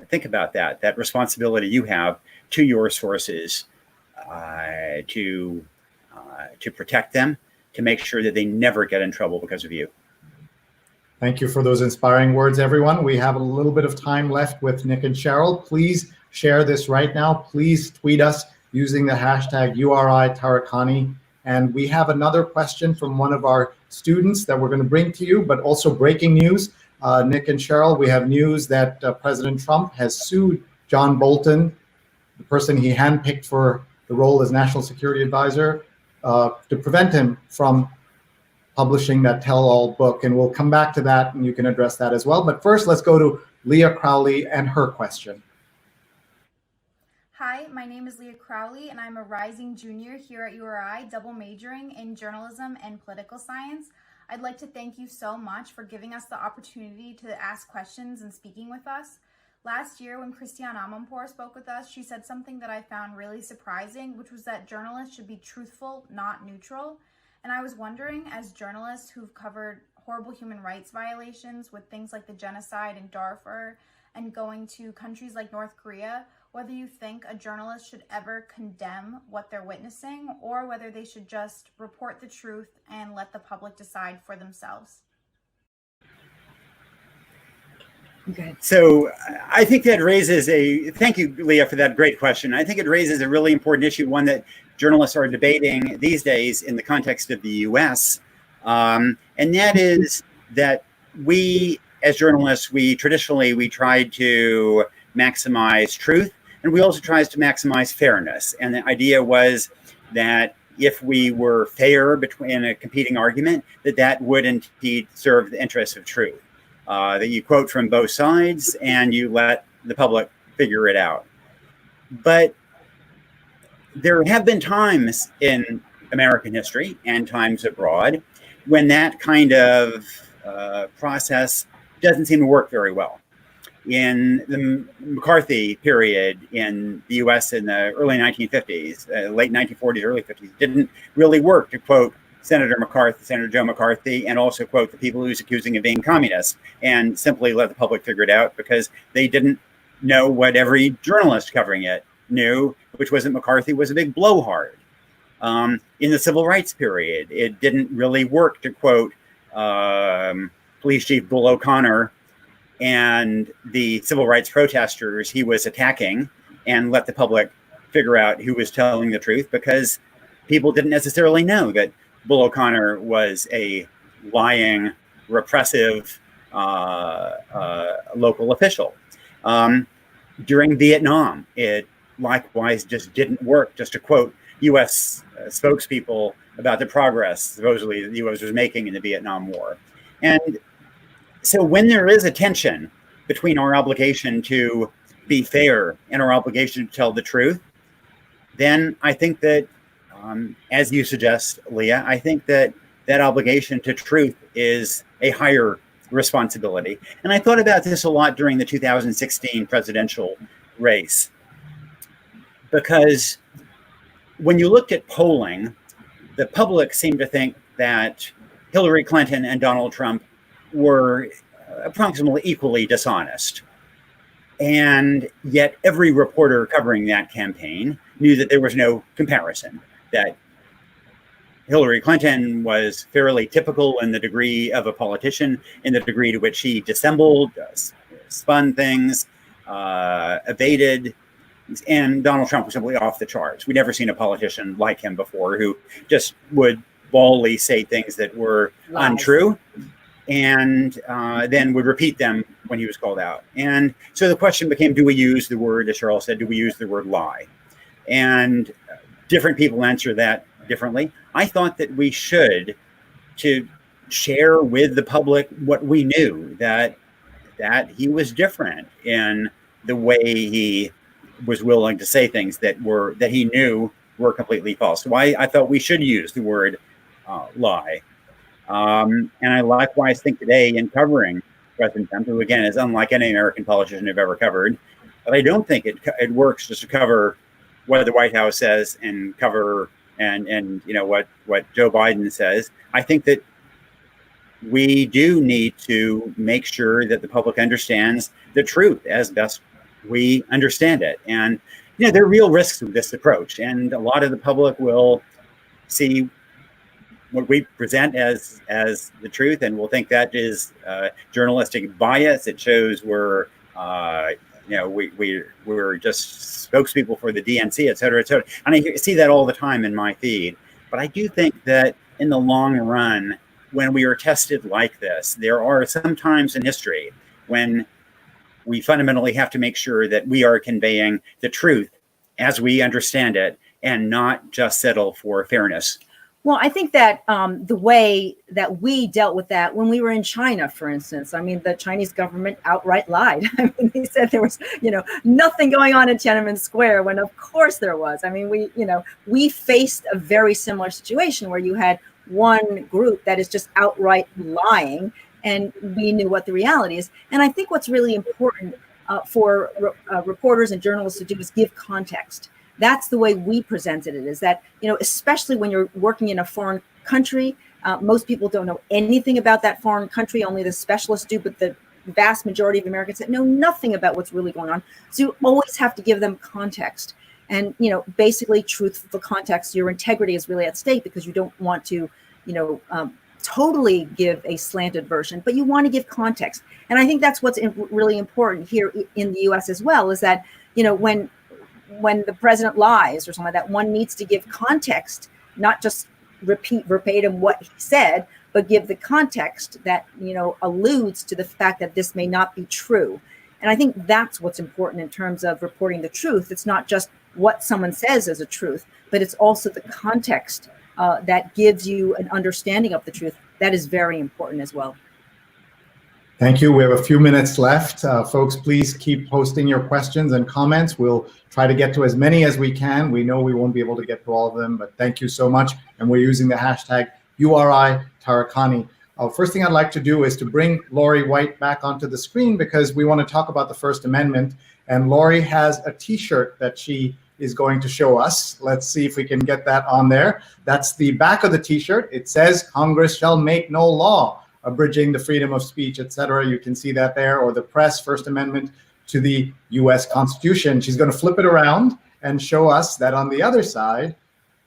think about that responsibility you have to your sources, to protect them, to make sure that they never get in trouble because of you. Thank you for those inspiring words, everyone. We have a little bit of time left with Nick and Sheryl. Please share this right now. Please tweet us using the hashtag URI Taricani. And we have another question from one of our students that we're going to bring to you, but also breaking news. Nick and Sheryl, we have news that President Trump has sued John Bolton, the person he handpicked for the role as National Security Advisor, to prevent him from publishing that tell-all book. And we'll come back to that and you can address that as well. But first, let's go to Leah Crowley and her question. Hi, my name is Leah Crowley, and I'm a rising junior here at URI, double majoring in journalism and political science. I'd like to thank you so much for giving us the opportunity to ask questions and speaking with us. Last year, when Christiane Amanpour spoke with us, she said something that I found really surprising, which was that journalists should be truthful, not neutral. And I was wondering, as journalists who've covered horrible human rights violations with things like the genocide in Darfur and going to countries like North Korea, whether you think a journalist should ever condemn what they're witnessing or whether they should just report the truth and let the public decide for themselves. Okay. So I think that raises thank you, Leah, for that great question. I think it raises a really important issue, one that journalists are debating these days in the context of the US. And that is that we, as journalists, we tried to maximize truth, and we also tried to maximize fairness. And the idea was that if we were fair between a competing argument, that would indeed serve the interests of truth. That you quote from both sides and you let the public figure it out. But there have been times in American history and times abroad when that kind of process doesn't seem to work very well. In the McCarthy period in the US in the early 1950s, late 1940s, early 50s, didn't really work to quote Senator Joe McCarthy, and also quote the people who's accusing of being communists, and simply let the public figure it out because they didn't know what every journalist covering it knew, which was that McCarthy was a big blowhard. In the civil rights period, it didn't really work to quote Police Chief Bull O'Connor and the civil rights protesters he was attacking and let the public figure out who was telling the truth, because people didn't necessarily know that Bull O'Connor was a lying, repressive local official. During Vietnam, it likewise just didn't work, just to quote U.S. spokespeople about the progress supposedly the U.S. was making in the Vietnam War. And so when there is a tension between our obligation to be fair and our obligation to tell the truth, then I think that, as you suggest, Leah, I think that that obligation to truth is a higher responsibility. And I thought about this a lot during the 2016 presidential race, because when you looked at polling, the public seemed to think that Hillary Clinton and Donald Trump were approximately equally dishonest. And yet every reporter covering that campaign knew that there was no comparison, that Hillary Clinton was fairly typical in the degree of a politician, in the degree to which she dissembled, spun things, evaded, and Donald Trump was simply off the charts. We'd never seen a politician like him before, who just would baldly say things that were untrue and then would repeat them when he was called out. And so the question became, do we use the word, as Sheryl said, do we use the word lie? And different people answer that differently. I thought that we should, to share with the public what we knew, that he was different in the way he was willing to say things that he knew were completely false. So I thought we should use the word lie. And I likewise think today, in covering President Trump, who again is unlike any American politician I've ever covered, but I don't think it works just to cover what the White House says and cover and you know what Joe Biden says. I think that we do need to make sure that the public understands the truth as best we understand it. And you know, there are real risks with this approach, and a lot of the public will see what we present as the truth, and we'll think that is journalistic bias. It shows we're just spokespeople for the DNC, et cetera, et cetera. And I see that all the time in my feed. But I do think that in the long run, when we are tested like this, there are some times in history when we fundamentally have to make sure that we are conveying the truth as we understand it and not just settle for fairness. Well, I think that the way that we dealt with that when we were in China, for instance, I mean, the Chinese government outright lied. I mean, they said there was, nothing going on in Tiananmen Square, when of course there was. I mean, we faced a very similar situation where you had one group that is just outright lying, and we knew what the reality is. And I think what's really important for reporters and journalists to do is give context. That's the way we presented it, is that, especially when you're working in a foreign country, most people don't know anything about that foreign country, only the specialists do, but the vast majority of Americans know nothing about what's really going on. So you always have to give them context. And, basically truthful context, your integrity is really at stake, because you don't want to, totally give a slanted version, but you want to give context. And I think that's what's really important here in the US as well, is that, when the president lies or something like that, one needs to give context, not just repeat verbatim what he said, but give the context that, alludes to the fact that this may not be true. And I think that's what's important in terms of reporting the truth. It's not just what someone says as a truth, but it's also the context that gives you an understanding of the truth. That is very important as well. Thank you. We have a few minutes left. Folks, please keep posting your questions and comments. We'll try to get to as many as we can. We know we won't be able to get to all of them, but thank you so much. And we're using the hashtag URI Taricani. First thing I'd like to do is to bring Lori White back onto the screen, because we want to talk about the First Amendment. And Lori has a t-shirt that she is going to show us. Let's see if we can get that on there. That's the back of the t-shirt. It says, "Congress shall make no law abridging the freedom of speech," etc. You can see that there, or the press, First Amendment to the US Constitution. She's going to flip it around and show us that on the other side,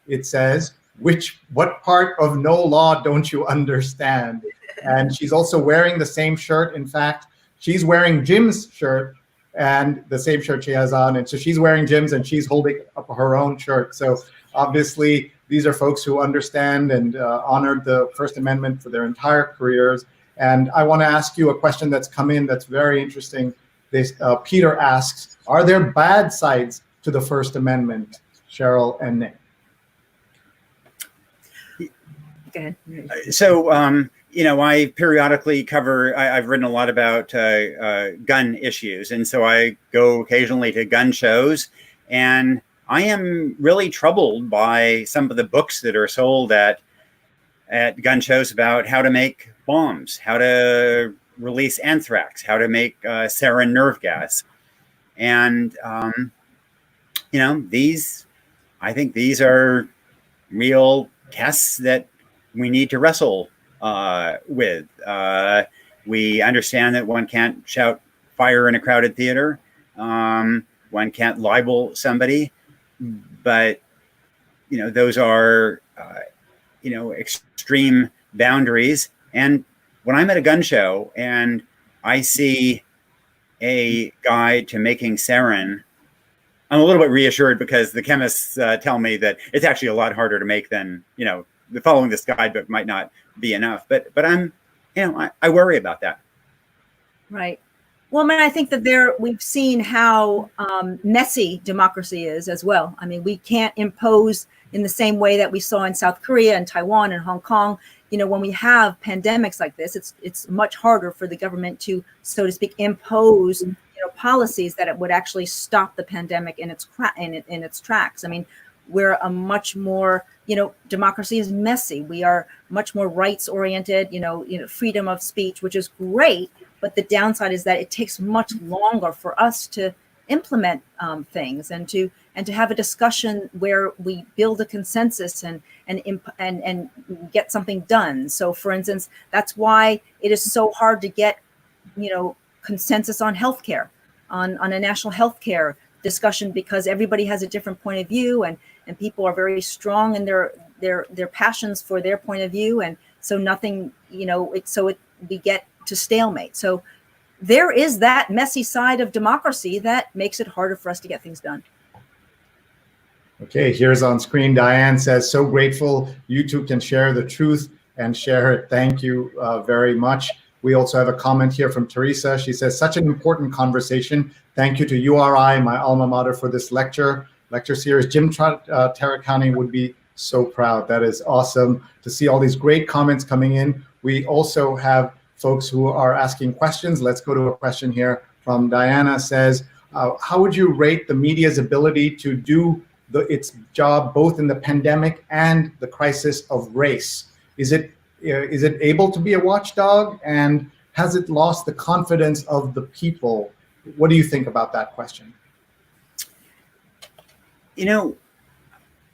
it says, what part of no law don't you understand? And she's also wearing the same shirt. In fact, she's wearing Jim's shirt and the same shirt she has on. And so she's wearing Jim's and she's holding up her own shirt. So obviously, these are folks who understand and honored the First Amendment for their entire careers. And I want to ask you a question that's come in that's very interesting. Peter asks, are there bad sides to the First Amendment, Sheryl and Nick? Go ahead. So, I periodically cover, I've written a lot about gun issues. And so I go occasionally to gun shows, and I am really troubled by some of the books that are sold at gun shows about how to make bombs, how to release anthrax, how to make sarin nerve gas. And, I think these are real tests that we need to wrestle with. We understand that one can't shout fire in a crowded theater. One can't libel somebody, but, those are, extreme boundaries. And when I'm at a gun show and I see a guide to making sarin, I'm a little bit reassured because the chemists tell me that it's actually a lot harder to make than, following this guidebook might not be enough. But I'm, I worry about that. Right. Well, I think that we've seen how messy democracy is as well. I mean, we can't impose in the same way that we saw in South Korea and Taiwan and Hong Kong. When we have pandemics like this, it's much harder for the government to, so to speak, impose policies that it would actually stop the pandemic in its tracks. I mean, we're a much more, democracy is messy. We are much more rights oriented, freedom of speech, which is great. But the downside is that it takes much longer for us to implement things and to have a discussion where we build a consensus and get something done. So, for instance, that's why it is so hard to get, consensus on healthcare, on a national healthcare discussion, because everybody has a different point of view, and people are very strong in their passions for their point of view, and so nothing, we get to stalemate. So there is that messy side of democracy that makes it harder for us to get things done. Okay, here's on screen, Diane says, "So grateful you two can share the truth and share it. Thank you very much." We also have a comment here from Teresa. She says, "Such an important conversation. Thank you to URI, my alma mater, for this lecture series. Jim Taricani would be so proud." That is awesome to see all these great comments coming in. We also have folks who are asking questions. Let's go to a question here from Diana. Says, "How would you rate the media's ability to do its job both in the pandemic and the crisis of race? Is it able to be a watchdog, and has it lost the confidence of the people?" What do you think about that question?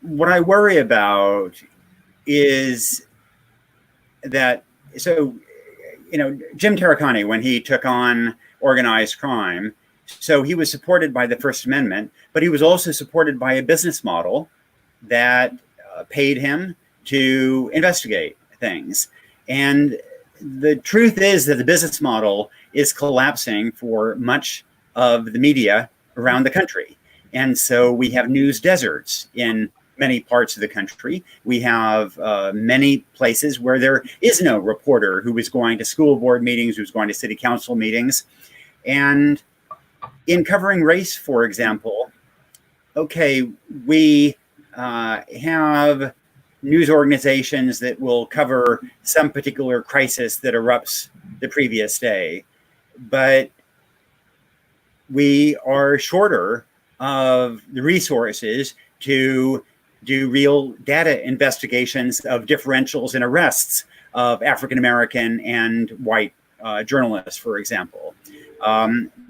What I worry about is that, Jim Taricani, when he took on organized crime, so he was supported by the First Amendment, but he was also supported by a business model that paid him to investigate things. And the truth is that the business model is collapsing for much of the media around the country. And so we have news deserts in many parts of the country. We have many places where there is no reporter who is going to school board meetings, who's going to city council meetings. And in covering race, for example, we have news organizations that will cover some particular crisis that erupts the previous day, but we are shorter of the resources to do real data investigations of differentials in arrests of African-American and white journalists, for example,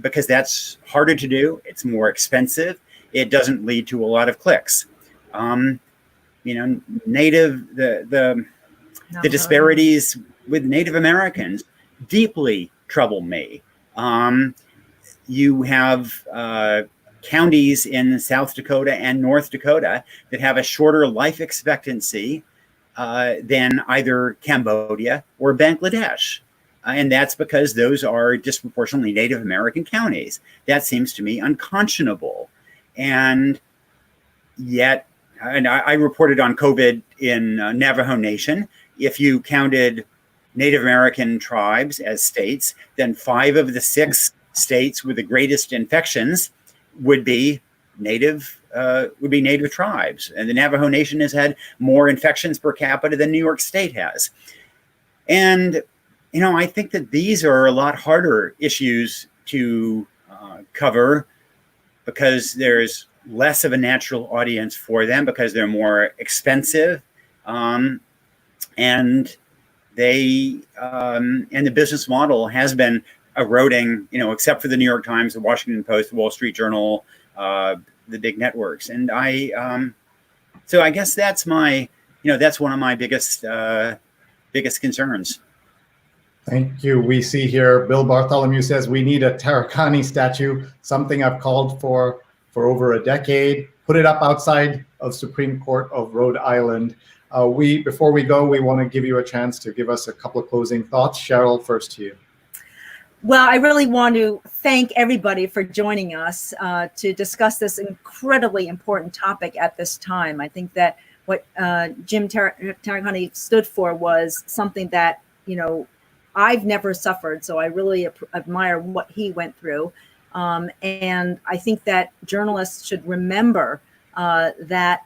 because that's harder to do. It's more expensive. it doesn't lead to a lot of clicks. The disparities with Native Americans deeply trouble me. You have counties in South Dakota and North Dakota that have a shorter life expectancy than either Cambodia or Bangladesh. And that's because those are disproportionately Native American counties. That seems to me unconscionable. And yet, and I reported on COVID in Navajo Nation. If you counted Native American tribes as states, then 5 of the 6 states with the greatest infections would be native tribes. And the Navajo Nation has had more infections per capita than New York State has. And, I think that these are a lot harder issues to cover because there's less of a natural audience for them, because they're more expensive. And the business model has been eroding, except for the New York Times, the Washington Post, the Wall Street Journal, the big networks. And so I guess that's that's one of my biggest concerns. Thank you. We see here, Bill Bartholomew says we need a Taricani statue, something I've called for over a decade. Put it up outside of Supreme Court of Rhode Island. Before we go, we want to give you a chance to give us a couple of closing thoughts. Sheryl, first to you. Well, I really want to thank everybody for joining us to discuss this incredibly important topic at this time. I think that what Jim Taricani stood for was something that, I've never suffered. So I really admire what he went through. And I think that journalists should remember that,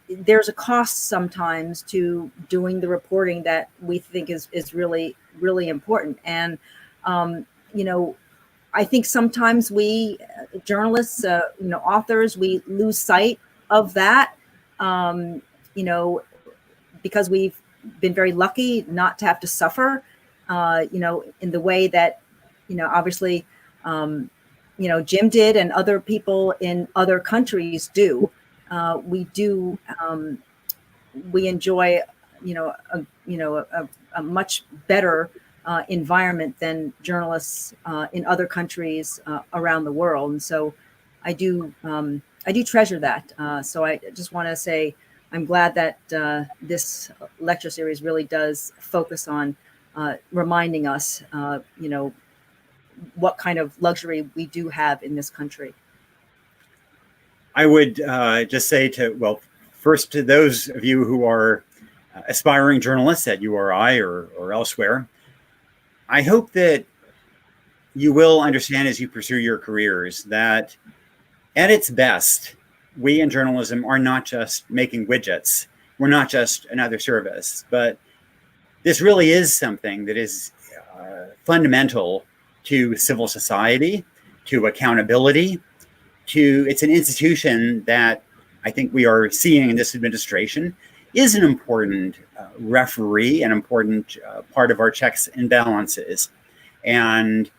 there's a cost sometimes to doing the reporting that we think is really, really important. And, I think sometimes we journalists, authors, we lose sight of that, because we've been very lucky not to have to suffer, in the way that, obviously, Jim did and other people in other countries do. We enjoy, a much better environment than journalists in other countries around the world. And so I do treasure that. So I just want to say, I'm glad that this lecture series really does focus on reminding us, what kind of luxury we do have in this country. I would just say first to those of you who are aspiring journalists at URI or elsewhere, I hope that you will understand as you pursue your careers that at its best, we in journalism are not just making widgets. We're not just another service, but this really is something that is fundamental to civil society, to accountability, it's an institution that I think we are seeing in this administration is an important referee, an important part of our checks and balances. And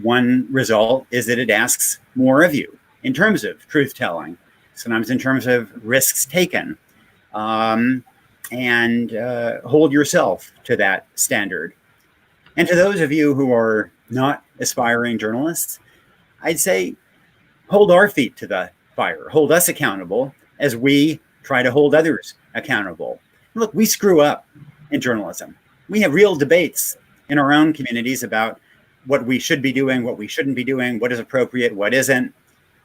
one result is that it asks more of you in terms of truth telling, sometimes in terms of risks taken, and hold yourself to that standard. And to those of you who are not aspiring journalists, I'd say hold our feet to the fire, hold us accountable as we try to hold others accountable. Look, we screw up in journalism. We have real debates in our own communities about what we should be doing, what we shouldn't be doing, what is appropriate, what isn't.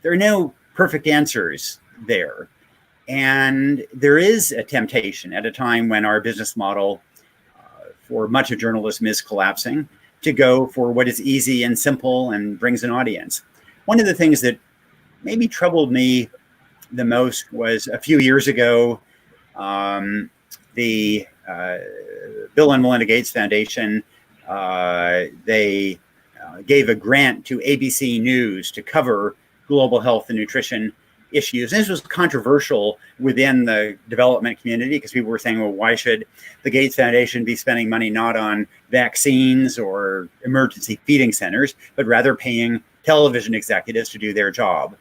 There are no perfect answers there. And there is a temptation at a time when our business model for much of journalism is collapsing to go for what is easy and simple and brings an audience. One of the things that maybe troubled me the most was a few years ago, the Bill and Melinda Gates Foundation, they gave a grant to ABC News to cover global health and nutrition issues. And this was controversial within the development community because people were saying, well, why should the Gates Foundation be spending money not on vaccines or emergency feeding centers, but rather paying television executives to do their job?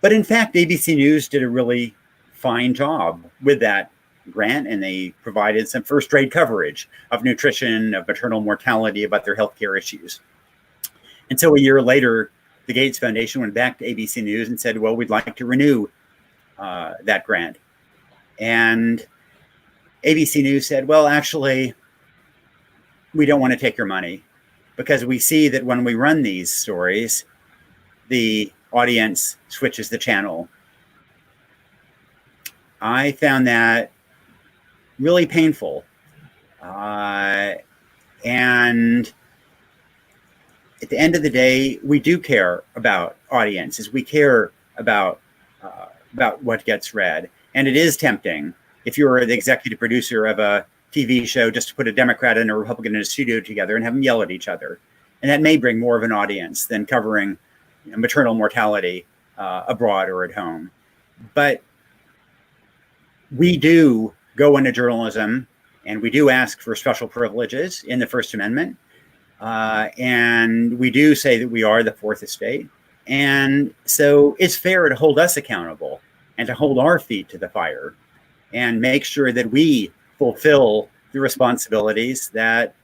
But in fact, ABC News did a really fine job with that grant, and they provided some first-rate coverage of nutrition, of maternal mortality, about their healthcare issues. And so a year later, the Gates Foundation went back to ABC News and said, well, we'd like to renew that grant. And ABC News said, well, actually, we don't want to take your money because we see that when we run these stories, the audience switches the channel. I found that really painful. And at the end of the day, we do care about audiences. We care about what gets read. And it is tempting, if you're the executive producer of a TV show, just to put a Democrat and a Republican in a studio together and have them yell at each other. And that may bring more of an audience than covering maternal mortality abroad or at home. But we do go into journalism and we do ask for special privileges in the First Amendment. And we do say that we are the fourth estate. And so it's fair to hold us accountable and to hold our feet to the fire and make sure that we fulfill the responsibilities that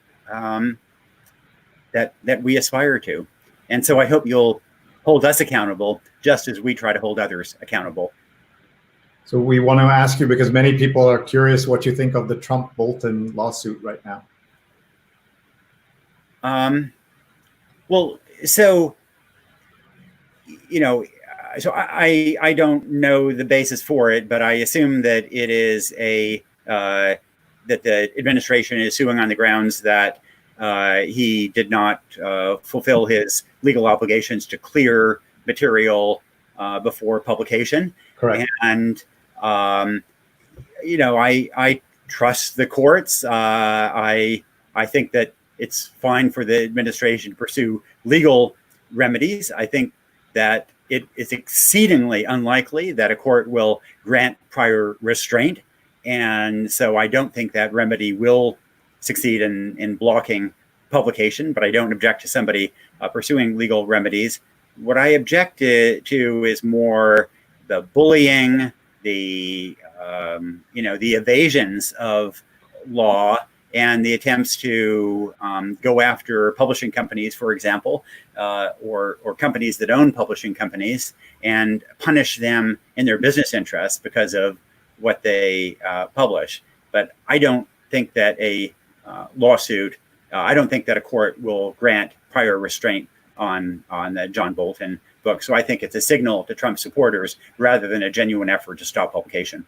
that we aspire to. And so I hope you'll hold us accountable just as we try to hold others accountable. So we want to ask you, because many people are curious what you think of the Trump-Bolton lawsuit right now. Well, so, so I don't know the basis for it, but I assume that it is that the administration is suing on the grounds that he did not fulfill his legal obligations to clear material before publication. Correct. And, I trust the courts. I think that it's fine for the administration to pursue legal remedies. I think that it is exceedingly unlikely that a court will grant prior restraint. And so I don't think that remedy will succeed in blocking publication, but I don't object to somebody pursuing legal remedies. What I object to is more the bullying, the evasions of law, and the attempts to go after publishing companies, for example, or companies that own publishing companies, and punish them in their business interests because of what they publish. But I don't think that a lawsuit, I don't think that a court will grant prior restraint on the John Bolton book. So I think it's a signal to Trump supporters rather than a genuine effort to stop publication.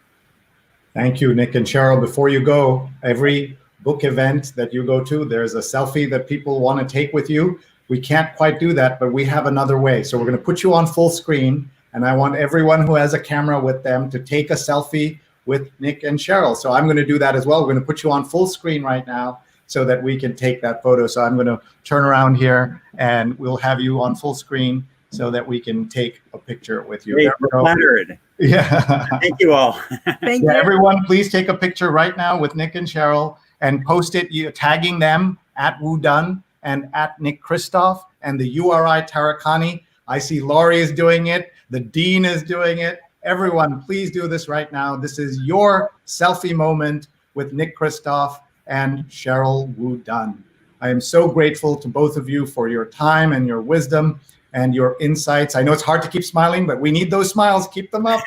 Thank you, Nick and Sheryl. Before you go, every book event that you go to, there's a selfie that people want to take with you. We can't quite do that, but we have another way. So we're going to put you on full screen, and I want everyone who has a camera with them to take a selfie with Nick and Sheryl. So I'm going to do that as well. We're going to put you on full screen right now so that we can take that photo. So I'm going to turn around here, and we'll have you on full screen so that we can take a picture with you. Great, we're flattered. Yeah. Thank you all. Thank you. Everyone, please take a picture right now with Nick and Sheryl and post it, tagging them at WuDunn and at Nick Kristof and the URI Taricani. I see Laurie is doing it. The Dean is doing it. Everyone, please do this right now. This is your selfie moment with Nick Kristof and Sheryl WuDunn. I am so grateful to both of you for your time and your wisdom and your insights. I know it's hard to keep smiling, but we need those smiles. Keep them up.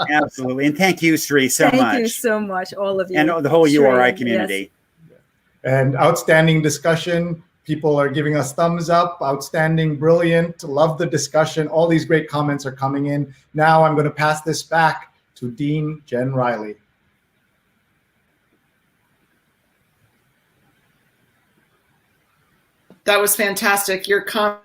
Absolutely. And thank you, Sree, so much. Thank you so much, all of you. And the whole Sree, URI community. Yes. And outstanding discussion. People are giving us thumbs up. Outstanding, brilliant. Love the discussion. All these great comments are coming in. Now I'm going to pass this back to Dean Jen Riley. That was fantastic. Your comment.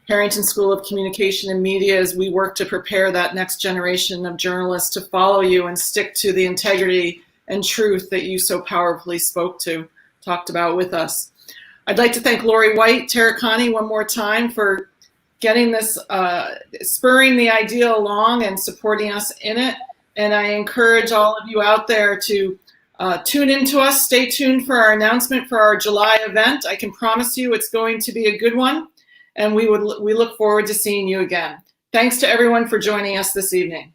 Harrington School of Communication and Media, as we work to prepare that next generation of journalists to follow you and stick to the integrity and truth that you so powerfully talked about with us. I'd like to thank Lori White, Taricani, one more time for getting this, spurring the idea along and supporting us in it. And I encourage all of you out there to Tune in to us. Stay tuned for our announcement for our July event. I can promise you it's going to be a good one, and we look forward to seeing you again. Thanks to everyone for joining us this evening.